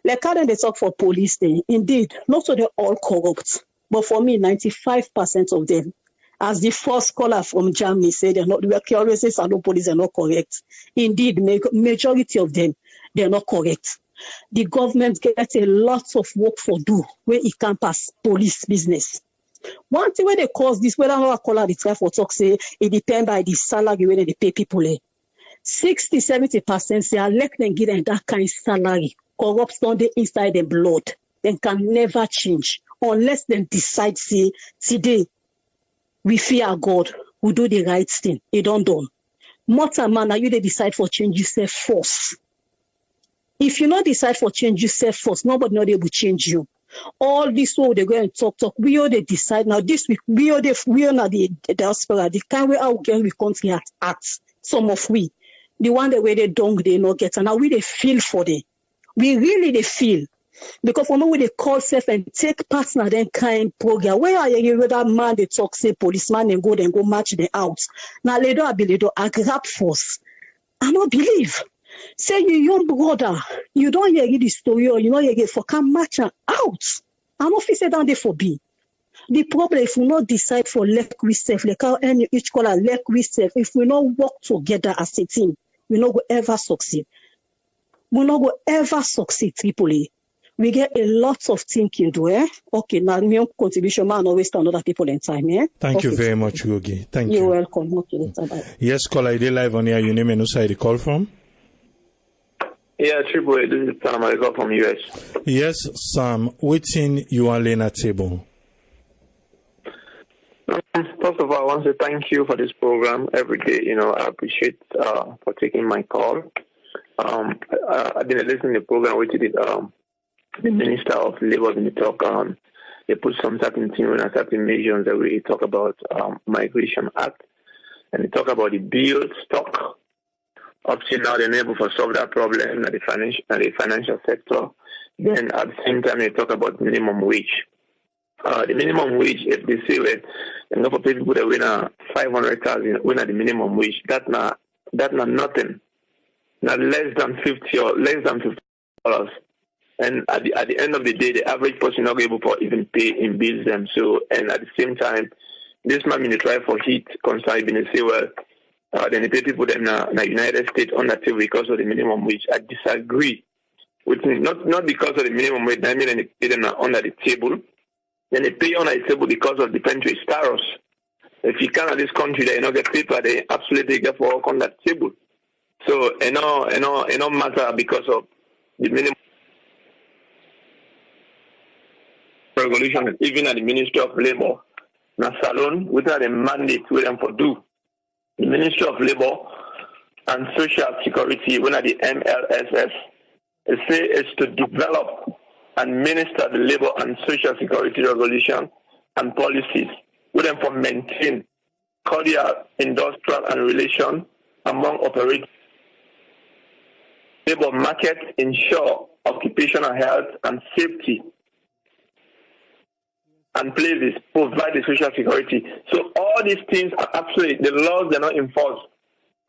Like how they talk for police day, indeed, not so they're all corrupt. But for me, 95% of them, as the first caller from Germany said, they're not. We always say Salon police are not correct. Indeed, majority of them, they're not correct. The government gets a lot of work for do where it can pass police business. One thing where they cause this, whether or not caller the try for talk say it depends by the salary where they pay people. 60-70% say let them give them that kind of salary. Corruption they inside the blood. They can never change. Unless they decide, say, today, we fear God, we do the right thing. It don't done. Mortal man, now you they decide for change yourself first. If you not decide for change yourself first, nobody not able to change you. All this way they go and talk. We all they decide now. This week we are the diaspora. The kind way our girl we country at some of we. The one that way they don't they not get and now we they feel for them. We really they feel. Because for now we they call self and take partner then kind program. Where are you with that man they talk say policeman and go match them out. Now they don't believe a grab force. I don't believe. Say you young brother, you don't hear the story or you know you get for come match out. I'm officer down there for B. The problem if we not decide for left we self, like how any each color left we self, if we not work together as a team, we not go ever succeed. We not go ever succeed, Tripoli. We get a lot of thinking to Okay, now my contribution man always stand other people in time, Thank you very much, Gogi. Thank you. You're welcome. Okay, bye. Yes, caller, they live on here. Your name and who side you call from? Yeah, Triple A, this is Sam. I call from US. Yes, Sam. Waiting you are laying at table. First of all, I want to thank you for this program every day. I appreciate for taking my call. I've been listening to the program which did the Minister of Labour in the talk. They put some certain things and certain measures that we talk about Migration Act, and they talk about the bill stock. Up to now, they're able to solve that problem at the financial sector. Then at the same time, they talk about minimum wage. The minimum wage, if they say that for people that win 500,000, win at the minimum wage, that's not nothing. Not less than $50. And at the end of the day, the average person not able to even pay in bills them. So, and at the same time, this man in the try for heat concern in the say, well, then they pay people them in the United States on the table because of the minimum wage. I disagree with me. Not because of the minimum wage. I mean, they pay them under the table. Then they pay under the table because of the country status. If you come to this country, they not get paper. They absolutely get for work on that table. So, it don't matter because of the minimum regulation, even at the Ministry of Labour. Now, Salon, without a mandate with them for do. The Ministry of Labour and Social Security, when at the MLSS, it say it's to develop and minister the Labour and Social Security regulation and policies, with them for maintain cordial industrial and relation among operators. Labour market ensure occupational health and safety and places, provide the social security. So all these things are absolutely, the laws they're not enforced.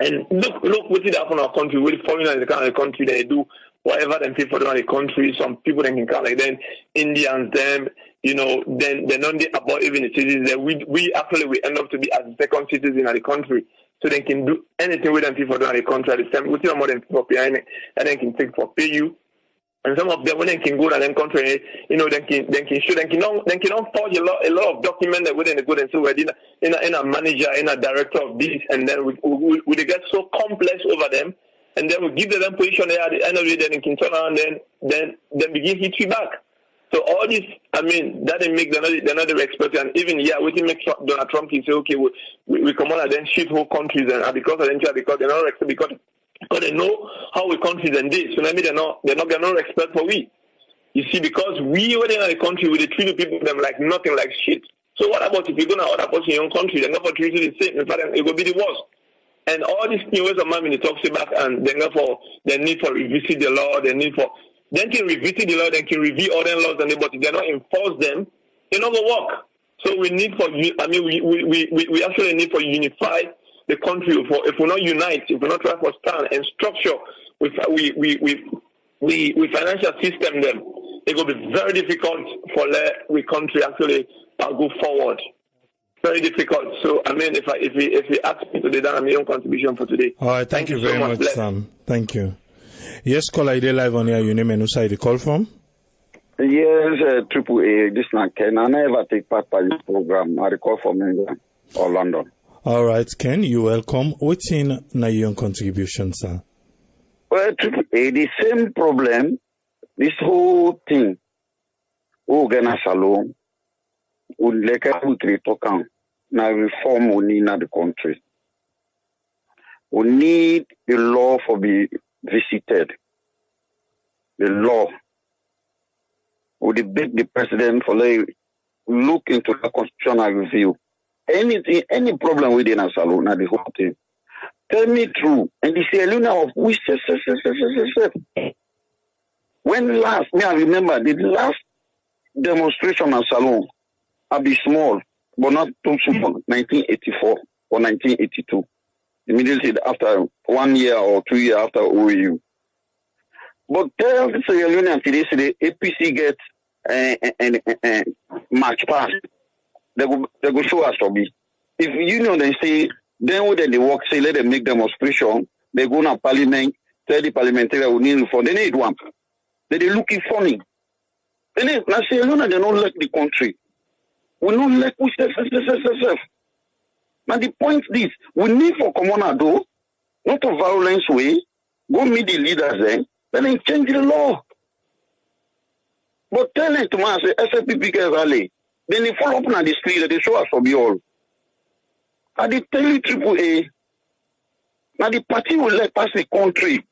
And look what it happen in our country, with foreigners in the kind of the country, they do whatever them people do in the country. Some people then can come like then Indians, them, then they're not about even the citizens. We end up to be as the second citizen of the country. So they can do anything with them people do in the country at the same, with more than people behind it, and then can take for pay you. And some of them, when they can go to them country, they can show, they can forge a lot of documents that within the good and so we're in a manager, in a director of this, and then we get so complex over them, and then we give them position there at the end of the day, they can turn around and then begin hit you back. So all this, I mean, that they make they're not the expert, and even we can make Donald Trump can say, okay, we come on and then shoot whole countries, and because of them, because they're not expert, because they know how we countries and this. So maybe they're not respect for we. You see, because we were in the country, we treat people them like nothing, like shit. So what about if you go to other person in your own country, they're not treat you the same. In fact, it will be the worst. And all these new ways of man when they talk back, and then therefore the need for revisit the law, then can revisit the law, then can review other laws, and but if they're not enforce them, they're not gonna work. So we need we actually need for unify the country. If we not unite, if we not try for stand and structure with we financial system them, it will be very difficult for the country actually go forward. Very difficult. So I mean, if we ask me today, then I'm my own contribution for today. All right, thank you very much, Sam. Thank you. Yes, caller, they live on here. Your name and who side you call from? Yes, Triple A. This is Ken. I never take part in this program. I call from England or London. All right, Ken, you're welcome. What's in your contribution, sir? Well, Triple A, the same problem, this whole thing, Ogana Salon, would like we talk on now reform we need in the country. We need the law for be visited. The law. we debate the president for look into the constitutional review. Anything, any problem within a salon, not the whole thing. Tell me true. And the Leone of we say. When last, I remember the last demonstration at Salon, I'll be small, but not too small, 1984 or 1982. Immediately after 1 year or 2 years after OAU. But tell the Leone and today, the APC gets a march pass. They go show us to be. If union they say, then when they work, say let them make demonstration, they go to parliament, tell the parliamentarian we need reform. They need one. They looking funny. They say they don't like the country. We don't like we self. Now the point is, we need for common do, not a violence way, go meet the leaders then change the law. But tell them to me, say SFPP get rally. Then they follow up on the street, they show us for be all. And they tell you AAA, now the party will let pass the country.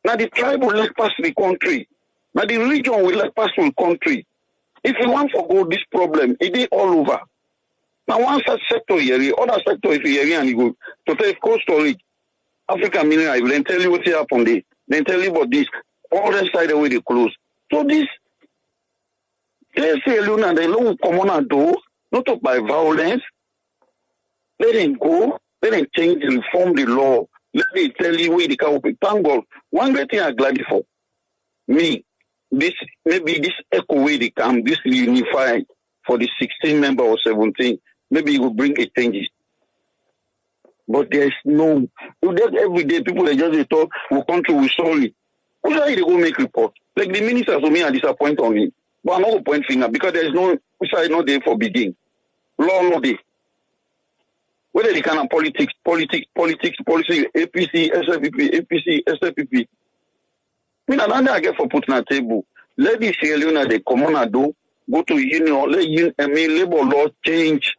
Now the tribe will let pass the country. Now the region will let pass the country. If you want to go this problem, it is all over. Now one such sector here, other sector if you hear and you go to take cold storage, African mineral, I will then tell you what happened there. Then tell you about this. All the side away they close. So this they say Leone and they don't come on and do, not by violence. Let them go, let them change and reform the law. Let me tell you where the can open. Thank God. One great thing I'm glad for me, this maybe this echo way they come, this unified for the 16 member or 17, maybe it will bring a changes. But there's no every day people they just talk, we country we sorry. Who's they go make report? Like the ministers of me are disappointed on me. But I'm not point finger because there's no side not there for begin. Law not there. Whether they can have politics, APC, SFPP, APC, SFPP. I mean, another I get for putting a table. Let the Sierra Leone, they come on and do, go to union, let labor law change.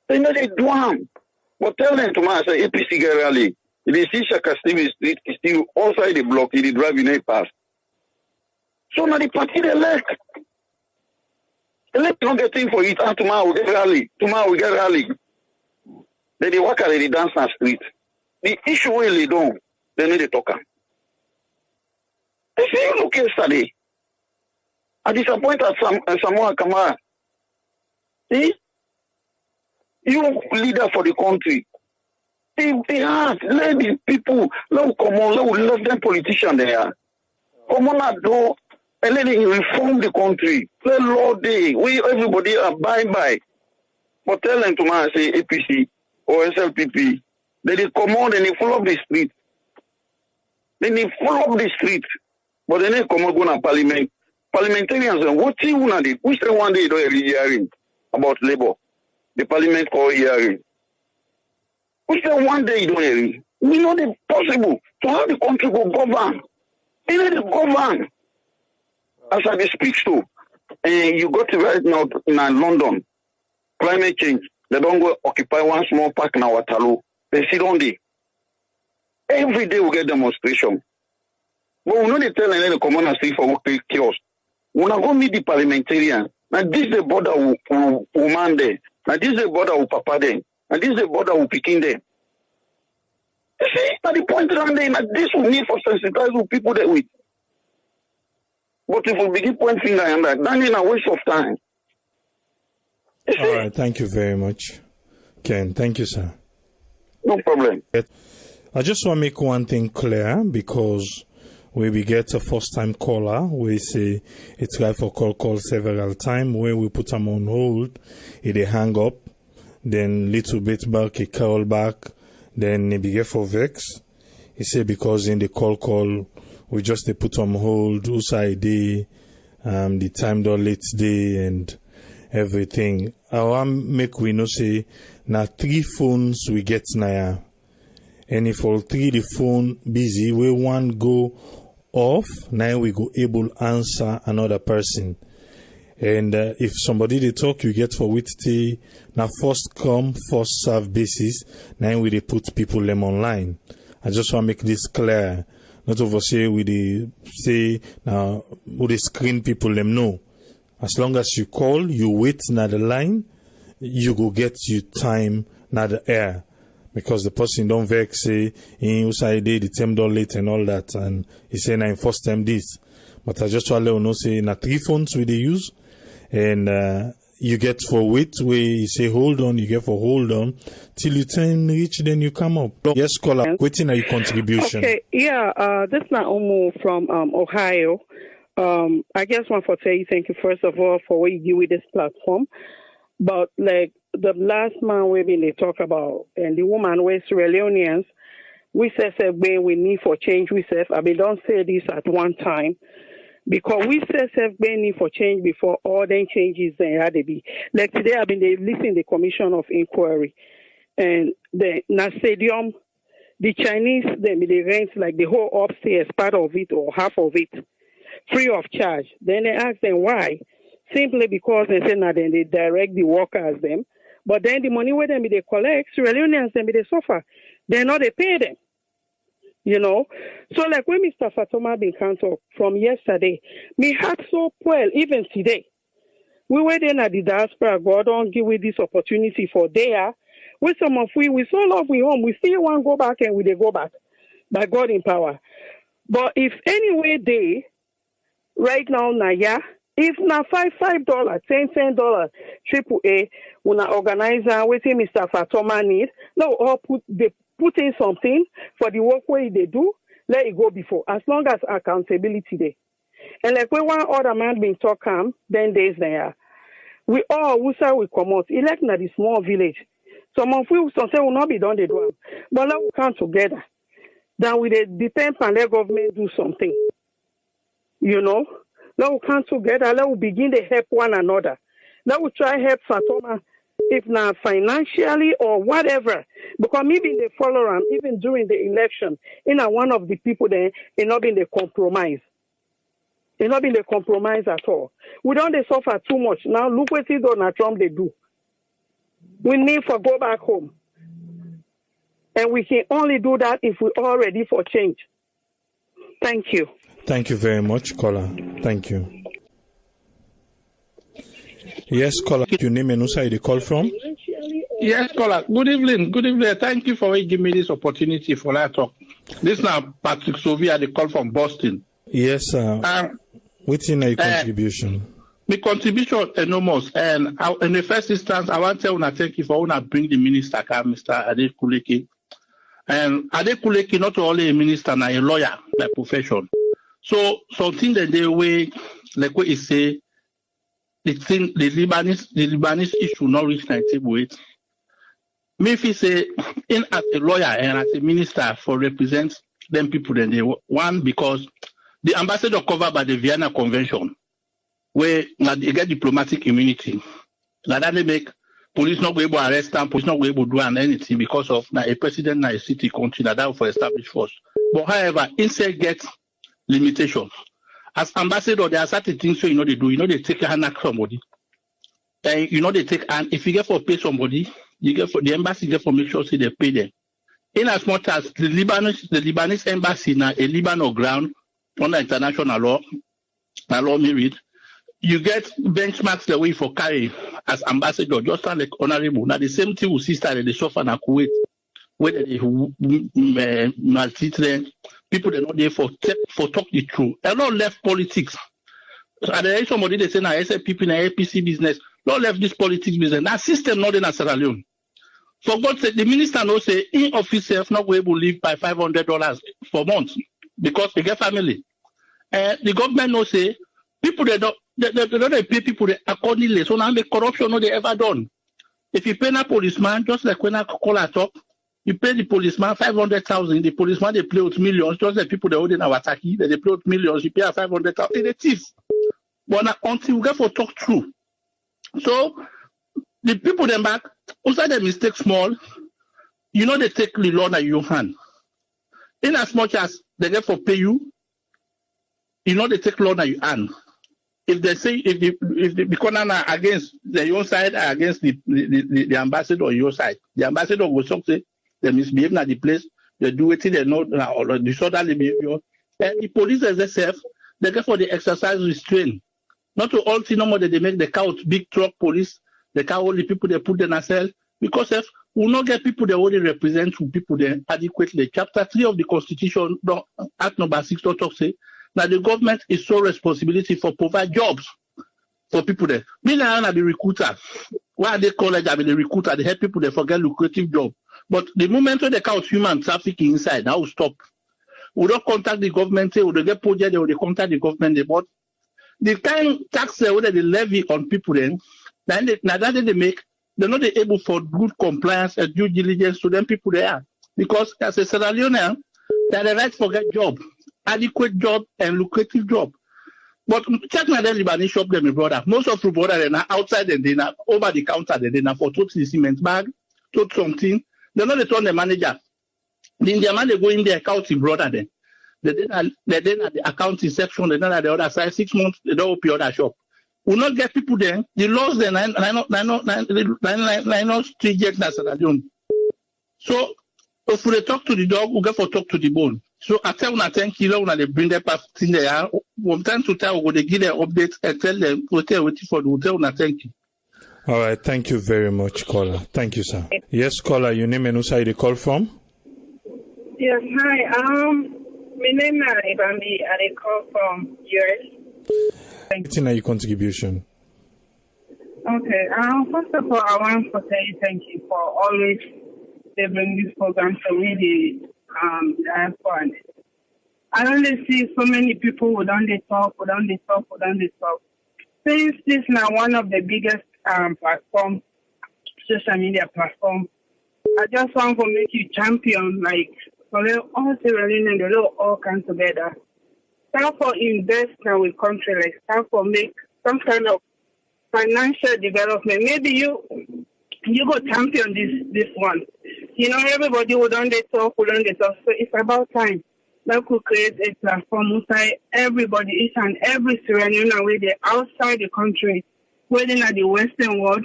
They know they do them. But tell them to me, I say, APC get rally. If they see Shaka Stevens Street, is still outside the block, he drive in a pass. So now the party they elect. Elect not getting for it, and tomorrow we get rally. Tomorrow we get rally. Then they walk out and they dance on the street. The issue where they don't, they need to talk. They say, you look yesterday. I disappointed Samoa Kamara. See? You leader for the country. They have, let the people, let come on, let them politicians there. Come on and do, and let them reform the country. Let law day, we everybody abide by. But tell them to me, say APC or SLPP, they come on and they follow up the street. Then they follow up the street. But then they come on go to parliament. Parliamentarians, what do you want to do? We say one day don't hearing about labor. The parliament call hearing. We say one day you don't hear. We know it's possible to have the country go govern. They need to govern. As I speak to, and you got to right now in London, climate change, they don't go occupy one small park in Waterloo. They sit on there. Every day we get demonstration. But we know they tell them to come on and see for work chaos. We not go meet the parliamentarian. Now this is the border who man there. Now this is the border who papa there. And this is the border who picking them. You see, at the point around there, this will need for sensitize people that with. But if we begin point finger and that, then it's a waste of time. All right, thank you very much, Ken. Thank you, sir. No problem. I just want to make one thing clear because when we get a first-time caller, we say it's right for call several times. When we put them on hold, they hang up. Then little bit back, he call back. Then he begin for vex. He say because in the call, we just put on hold, usai day, the time don't late day and everything. I want make we know say, now 3 phones we get now. And if all 3 the phone busy, we one go off, now we go able answer another person. And if somebody they talk, you get for with the now first come, first serve basis. Now we they put people them online. I just want to make this clear Not over say with the say now with the screen people them know. As long as you call, you wait na the line, you go get you time na the air. Because the person don't vex say in outside the time don't late and all that, and he say na first time this. But I just want to know say na 3 phones we they use, and you get for wait where you say hold on, you get for hold on till you time reach, then you come up. Yes, caller, waiting at your contribution. Okay, yeah, this is Naomu from Ohio. I just want to say thank you first of all for what you do with this platform. But like the last man we've been they talk about and the woman with Sierra Leoneans, we say we need for change. We say I mean don't say this at one time. Because we say need for change before all the changes there had to be. Like today, I've been listening to the Commission of Inquiry, and the stadium, the Chinese they rent like the whole upstairs part of it or half of it, free of charge. Then they ask them why, simply because they say now then they direct the workers them, but then the money where they collect, Sierra Leoneans they suffer. They know they pay them. You know, so like when Mr. Fatoma been cancelled from yesterday, me heart so well, even today. We were then at the diaspora, God don't give we this opportunity for there. With some of we so love we home, we still want to go back and we they go back by God in power. But if anyway they, right now, Naya, if na $5, $10, AAA, when I organize waiting Mr. Fatoma need, no, all put in something for the work way they do, let it go before, as long as accountability there. And like when one other man been talking, then there's there. We all who say we come out, elect na the small village. Some of we some say will not be done, they do. But let we come together. Then we depend on the government do something. You know? Let we come together, let we begin to help one another. Let we try help Fatoma, if not financially or whatever, because maybe they follow him even during the election. One of the people there, they not been the compromise. They not been the compromise at all. We don't they suffer too much. Now look what Donald Trump they do. We need to go back home, and we can only do that if we are ready for change. Thank you. Thank you very much, caller. Thank you. Yes, caller. Your name and who side you call from? Yes, caller. Good evening. Good evening. Thank you for giving me this opportunity for that talk. This is now Patrick Sovia, the call from Boston. Yes, sir. What's in your contribution? My contribution enormous. And in the first instance, I want to tell you thank you for bring the minister, Mr. Adekunle. And Adekunle not only a minister, but a lawyer by profession. So something that they way, like what he say, the Lebanese issue not reach 98. Me if he say, in as a lawyer and as a minister for represent them people, then they one because the ambassador covered by the Vienna Convention, where they get diplomatic immunity. Now that they make police not able to arrest them, police not able to do anything because of a president in a city country that for established force. But however, inside get limitations. As ambassador, there are certain things so they do. They take a hand at somebody. And they take and if you get for pay somebody, you get for the embassy get for make sure they pay them. In as much as the Lebanese embassy now a Lebanon ground under international law, allow me read, you get benchmarks the way for carry as ambassador, just like honorable. Now the same thing we see started the suffer in Kuwait, where they maltreat them. People they're not there for talk the truth. They're not left politics. And there is somebody they say now I say people in the APC business, not left this politics business. That system not in Sierra Leone. For God sake, the minister no say in office self not going to live by $500 for months because they get family. The government no say people they don't pay people accordingly. So now the corruption no they ever done. If you pay a policeman, just like when I call a talk, you pay the policeman 500,000. The policeman they play with millions. Just like people they hold in our Taki, they play with millions. You pay 500,000. It's a thief. But now, until we get for talk true, so the people them back, also the mistake small. They take the law in your hand. In as much as they get for pay you, they take law in your hand. If they say if the corner against the own side are against the ambassador on your side, the ambassador will say they misbehave at the place, they do it, they know or disorderly behavior, And the police themselves, they get for the exercise restraint. Not to all see no more that they make the count big truck police, they can all the people they put in a cell. Because if we not get people that only represent who people there adequately. Chapter 3 of the Constitution, Act number 6, talk say that the government is sole responsibility for provide jobs for people there. Me now I be recruiter. Why they call it? I be the recruiter. They help people they forget lucrative job. But the moment when they count human trafficking inside, now stop. We don't contact the government. We don't get project. They will contact the government. But the kind tax that they levy on people then that they make, they're not able for good compliance and due diligence to them people there. Because as a Sierra Leone, they are the right for get job, adequate job and lucrative job. But check my Lebanese shop them, my brother. Most of the brother they are outside and they are over the counter. They are for total cement bag, total something. They're not the turn the manager. The Indian man they go in there accounting brother then. They then at the accounting section. They then at the other side 6 months. They don't open other shop. We not get people there. The laws then not stringent as Sierra Leone. So if we talk to the dog, we get for talk to the bone. So I tell them 10 kilo when they bring their in there. From time to time, we they give them updates and tell them hotel waiting for the hotel na 10 kilo. All right, thank you very much, caller. Thank you, sir. Yes, caller, your name and who side you call from? Yes, hi. My name is Ibambi. I call from US. Thank you for your contribution. Okay. First of all, I want to say thank you for always bring this program to really fun. I only see so many people who don't talk. Since this is now one of the biggest platform, social media platform, I just want to make you champion, like for all Sierra Leone and they all come together. Start for invest now with country, like start for make some kind of financial development. Maybe you go champion this one. You know, everybody would on talk. So it's about time that could create a platform inside everybody, each and every Sierra Leone where they're outside the country, whether in the Western world.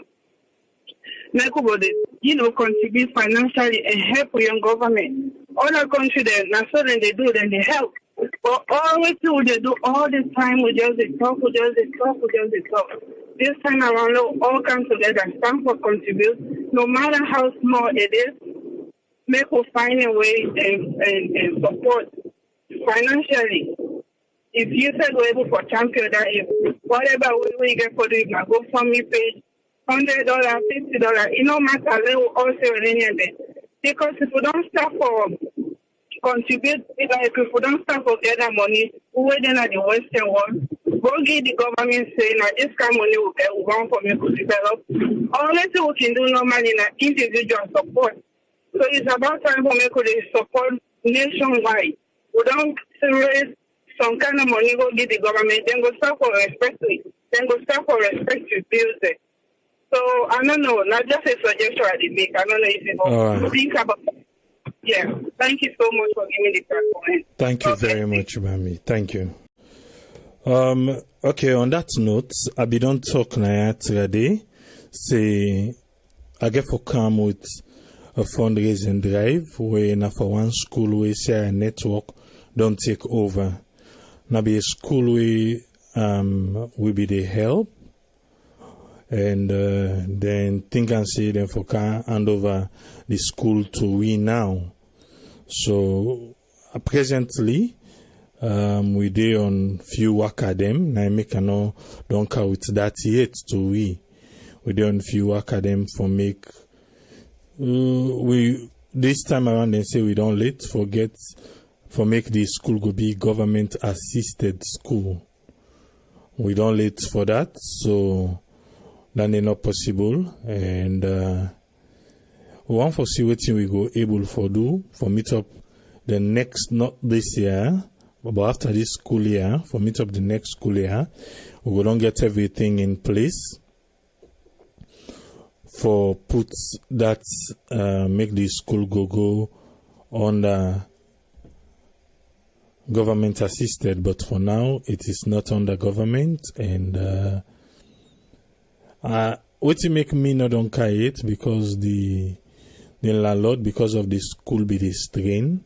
Contribute financially and help young government. Other countries, now so then they do, then they help. But always they do all the time, we just talk. This time around, all come together and stand for contribute, no matter how small it is, make us find a way and support financially. If you said we're able for champion that if whatever we get for the GoFundMe page, $100, $50, it no matter, they will also rename. Because if we don't start for contribute, like if we don't start for gather money, we're then at the Western world, go give the government saying that this kind of money will get one for me to develop. Only thing we can do normally is individual support. So it's about time for me to support nationwide. We don't raise some kind of money, go give the government, then go start for respect to build it. So I don't know, not just a suggestion I did make. I don't know if you think about it. Yeah. Thank you so much for giving the platform. Thank you very much, Mami. Thank you. Okay, on that note, I be don't talk now today. Say I get for come with a fundraising drive where na for one school we share a network don't take over. Now be a school we be the help. And then think and say then for can hand over the school to we now. So presently we dey on few work at them. Now I make no don't count with that yet to we dey on few work at them for make we this time around they say we don't let forget for make the school go be government assisted school. We don't let for that, so that is not possible, and we want to see what we go able for do for meet up the next, not this year, but after this school year, for meet up the next school year, we will don't get everything in place for put that make the school go under government assisted, but for now it is not under government, and what make me not on it because the landlord, because of the school be the strain,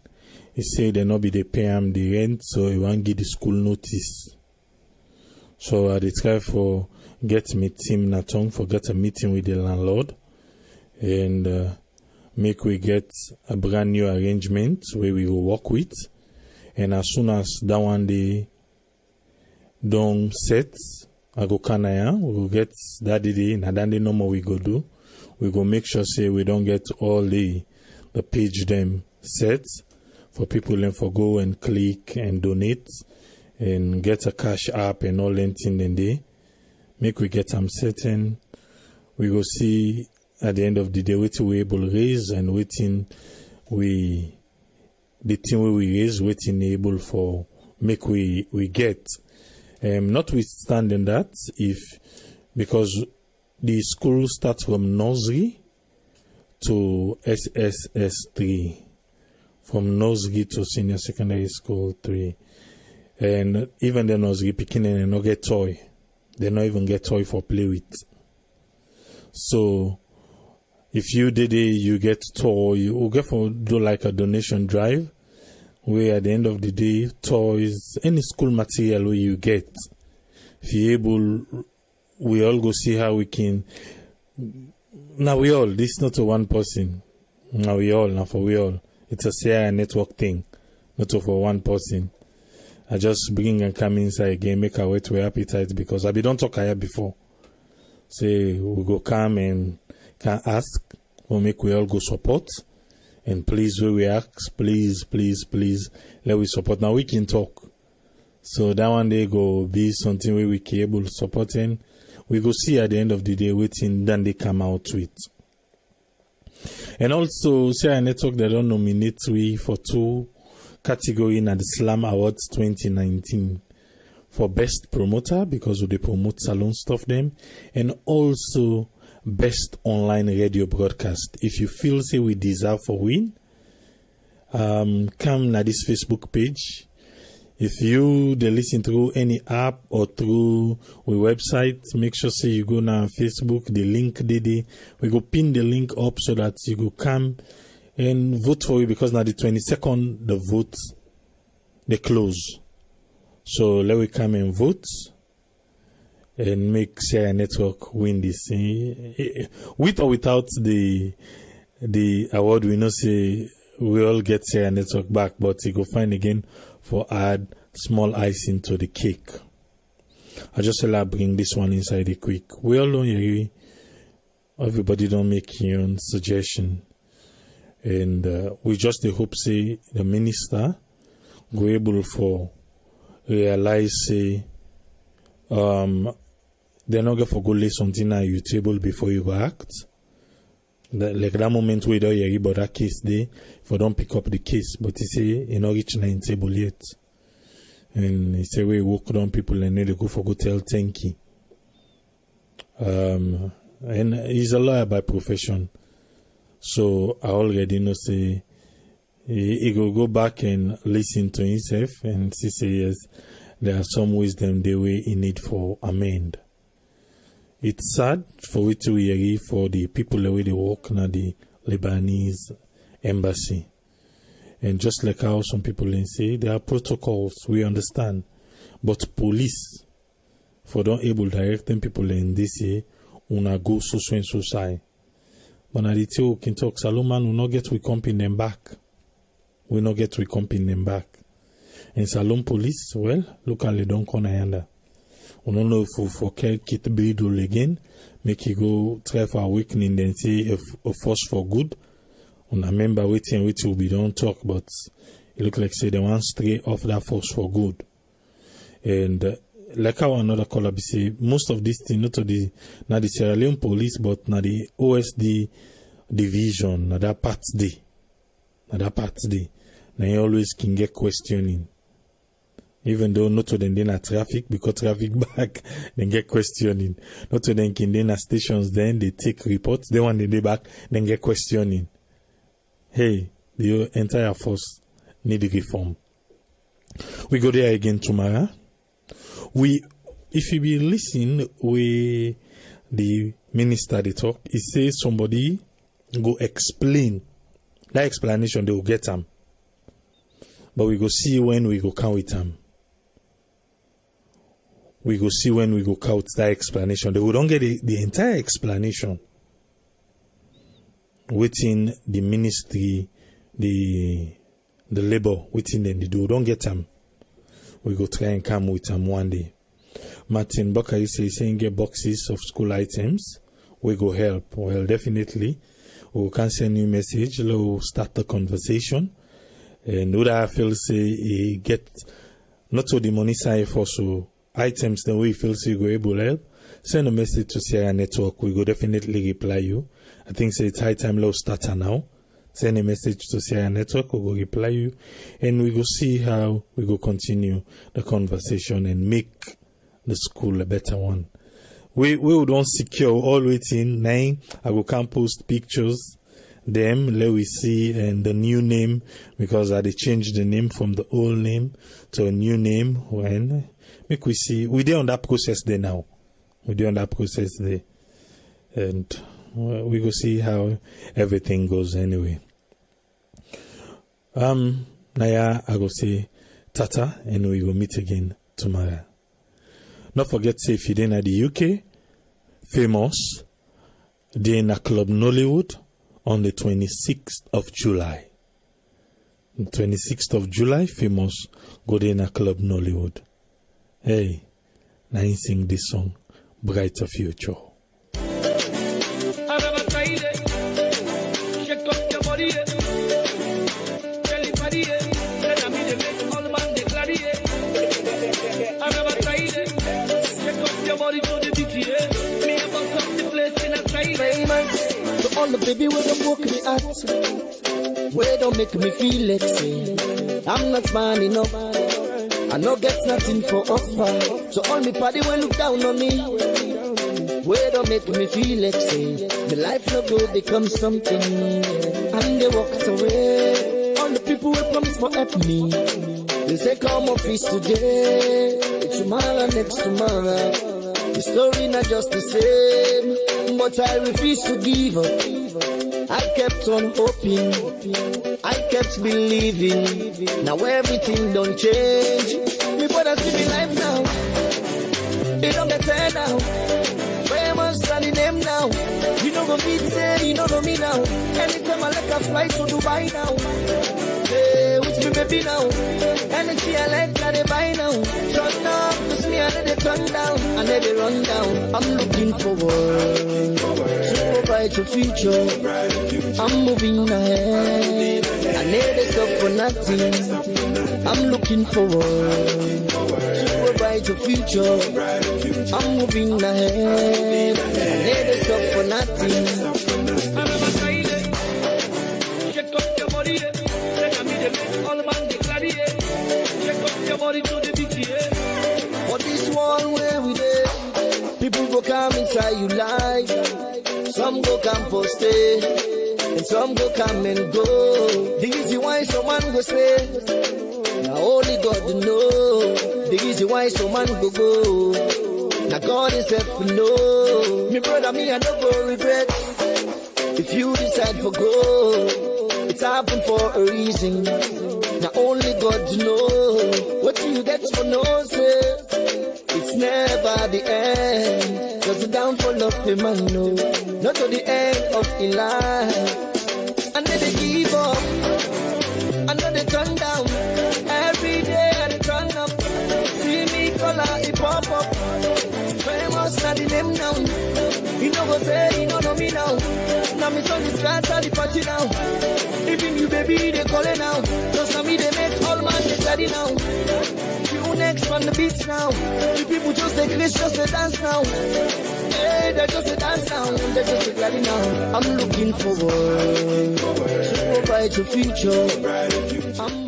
He say they not be they pay him the rent, so he won't give the school notice. So I try for get meeting Natong for get a meeting with the landlord and make we get a brand new arrangement where we will work with. And as soon as that one day don't set, I go Kanaya, we will get that day, and then the no more we go do. We go make sure say we don't get all the page them set for people then for go and click and donate and get a cash app and all that thing then they make we get them certain. We go see at the end of the day what we able to raise and waiting we the thing we raise waiting able for make we get. Notwithstanding that, if because the school starts from nursery to SSS3, from nursery to senior secondary school 3, and even the nursery beginning and not get toy, they not even get toy for play with. So if you did it, you get toy, you get for do like a donation drive, where at the end of the day, toys, any school material where you get, if you're able, we all go see how we can. Now we all, this is not a one person. Now for we all. It's a CI network thing, not for one person. I just bring and come inside again, make our way to our appetite because I be don't talk here before. Say we go come and can ask, or make we all go support. And please, where we ask, please, let we support. Now we can talk. So that one day go be something where we can able supporting. We go see at the end of the day waiting, then they come out with. And also, share a network that don't nominate we for 2 categories at the Slam Awards 2019 for Best Promoter because they promote salon stuff them, and also Best Online Radio Broadcast. If you feel say we deserve for win, come na this Facebook page. If you they listen through any app or through our website, make sure say you go na Facebook, the link we go pin the link up so that you go come and vote for you because now the 22nd the vote they close. So let we come and vote and make Share Network win this. With or without the award, we know say we all get Share Network back, but you go find again for add small icing to the cake. I just allow bring this one inside it quick. We all know everybody don't make your own suggestion, and we just hope say the minister go able for realize say they're not going to go lay something at your table before you act. Like that moment we don't hear about that case there, if I don't pick up the case, but he say you not reach 9 table yet. And he say we walk down people and they go for go tell thank you. And he's a lawyer by profession. So I already know say he go back and listen to himself and see say yes, there are some wisdom the way he need for amend. It's sad for we to hear for the people the way they work na the Lebanese embassy. And just like how some people say, there are protocols, we understand. But police, for don't able directing people in this year, una go so and so side. But na the two can talk, Salomon will not get we comping them back. We not get we comping them back. And Salon police, well, look at the don't corner yonder. We don't know if we forget kit bridle again, make you go try for awakening, then say a force for good. And I remember waiting will be don't talk, but it look like say they want stray off that force for good. And like how another caller be say, most of this thing not to the not the Sierra Leone police, but not the OSD division, not that part day. Now you always can get questioning. Even though not to them then at traffic, because traffic back, then get questioning. Not to them can then at stations, then they take reports, they want the day back, then get questioning. Hey, the entire force need reform. We go there again tomorrow. If you be listening, the minister they talk, he says somebody go explain. That explanation they will get them. But we go see when we go count with them. We go see when we go count that explanation. They will don't get the entire explanation within the ministry, the labor within them. They don't get them. We go try and come with them one day. Martin Bucker is saying get boxes of school items. We go help. Well, definitely. We can send you message. We'll start the conversation. And what I feel say get not so the money side for so items that we feel say go able help. Send a message to Sierra Network. We go definitely reply you. I think say it's high time low starter now. Send a message to Sierra Network. We go reply you, and we go see how we go continue the conversation and make the school a better one. We don't secure all waiting. Nine, I go can post pictures. Them, let we see, and the new name, because I change the name from the old name to a new name. When make we see, we did on that process there now. We did on that process there, and we go see how everything goes anyway. Naya, I go say tata, and we will meet again tomorrow. Not forget, say if you're in the UK, famous, they're in a club Nollywood on the 26th of July. The 26th of July, famous, go there in a club Nollywood. Hey, now you sing this song, Brighter Future. To all the baby where don't walk me at, where don't make me feel like say I'm not man enough, I no get nothing for offer. So all me party will look down on me, where don't make me feel like say the life no go become something, and they walked away. All the people will promise for help me, they say come office today, tomorrow next tomorrow. The story not just the same, but I refuse to give up. I kept on hoping, I kept believing. Now everything don't change. Me brothers living life now, they don't better now. Famous standing name now. You know go meet say, you know me now. Anytime I like a flight to Dubai now. Hey, with me baby now. Anything I like that they buy now. Turn up, cause me I let it turn down, I let it run down. I'm looking forward to a brighter future. I'm moving ahead, I never stop for nothing. I'm looking forward to a brighter future. I'm moving ahead, I never stop for nothing. For this one where we there, people go come inside you life. Some go come for stay, and some go come and go. The easy why someone go stay, now only God to know. The easy why someone go. Now God is help to know. Me brother, me I no go regret. If you decide for go, it's happened for a reason. Now only God to know. What you get for no say, it's never the end. Cause the downfall of the man, no, not to the end of the life. And then they give up, and then they turn down. Every day and they turn up. See me color, it pop up. Famous, not the name now. You know what say, you know me now. Now me turn this guy to the party now. Even you baby, they call it now. Just now me, they make all man get ready now. You next on the beats now. The people just they grace, just they dance now. Hey, they just they dance now. They just they ready now. I'm looking forward to a brighter future. I'm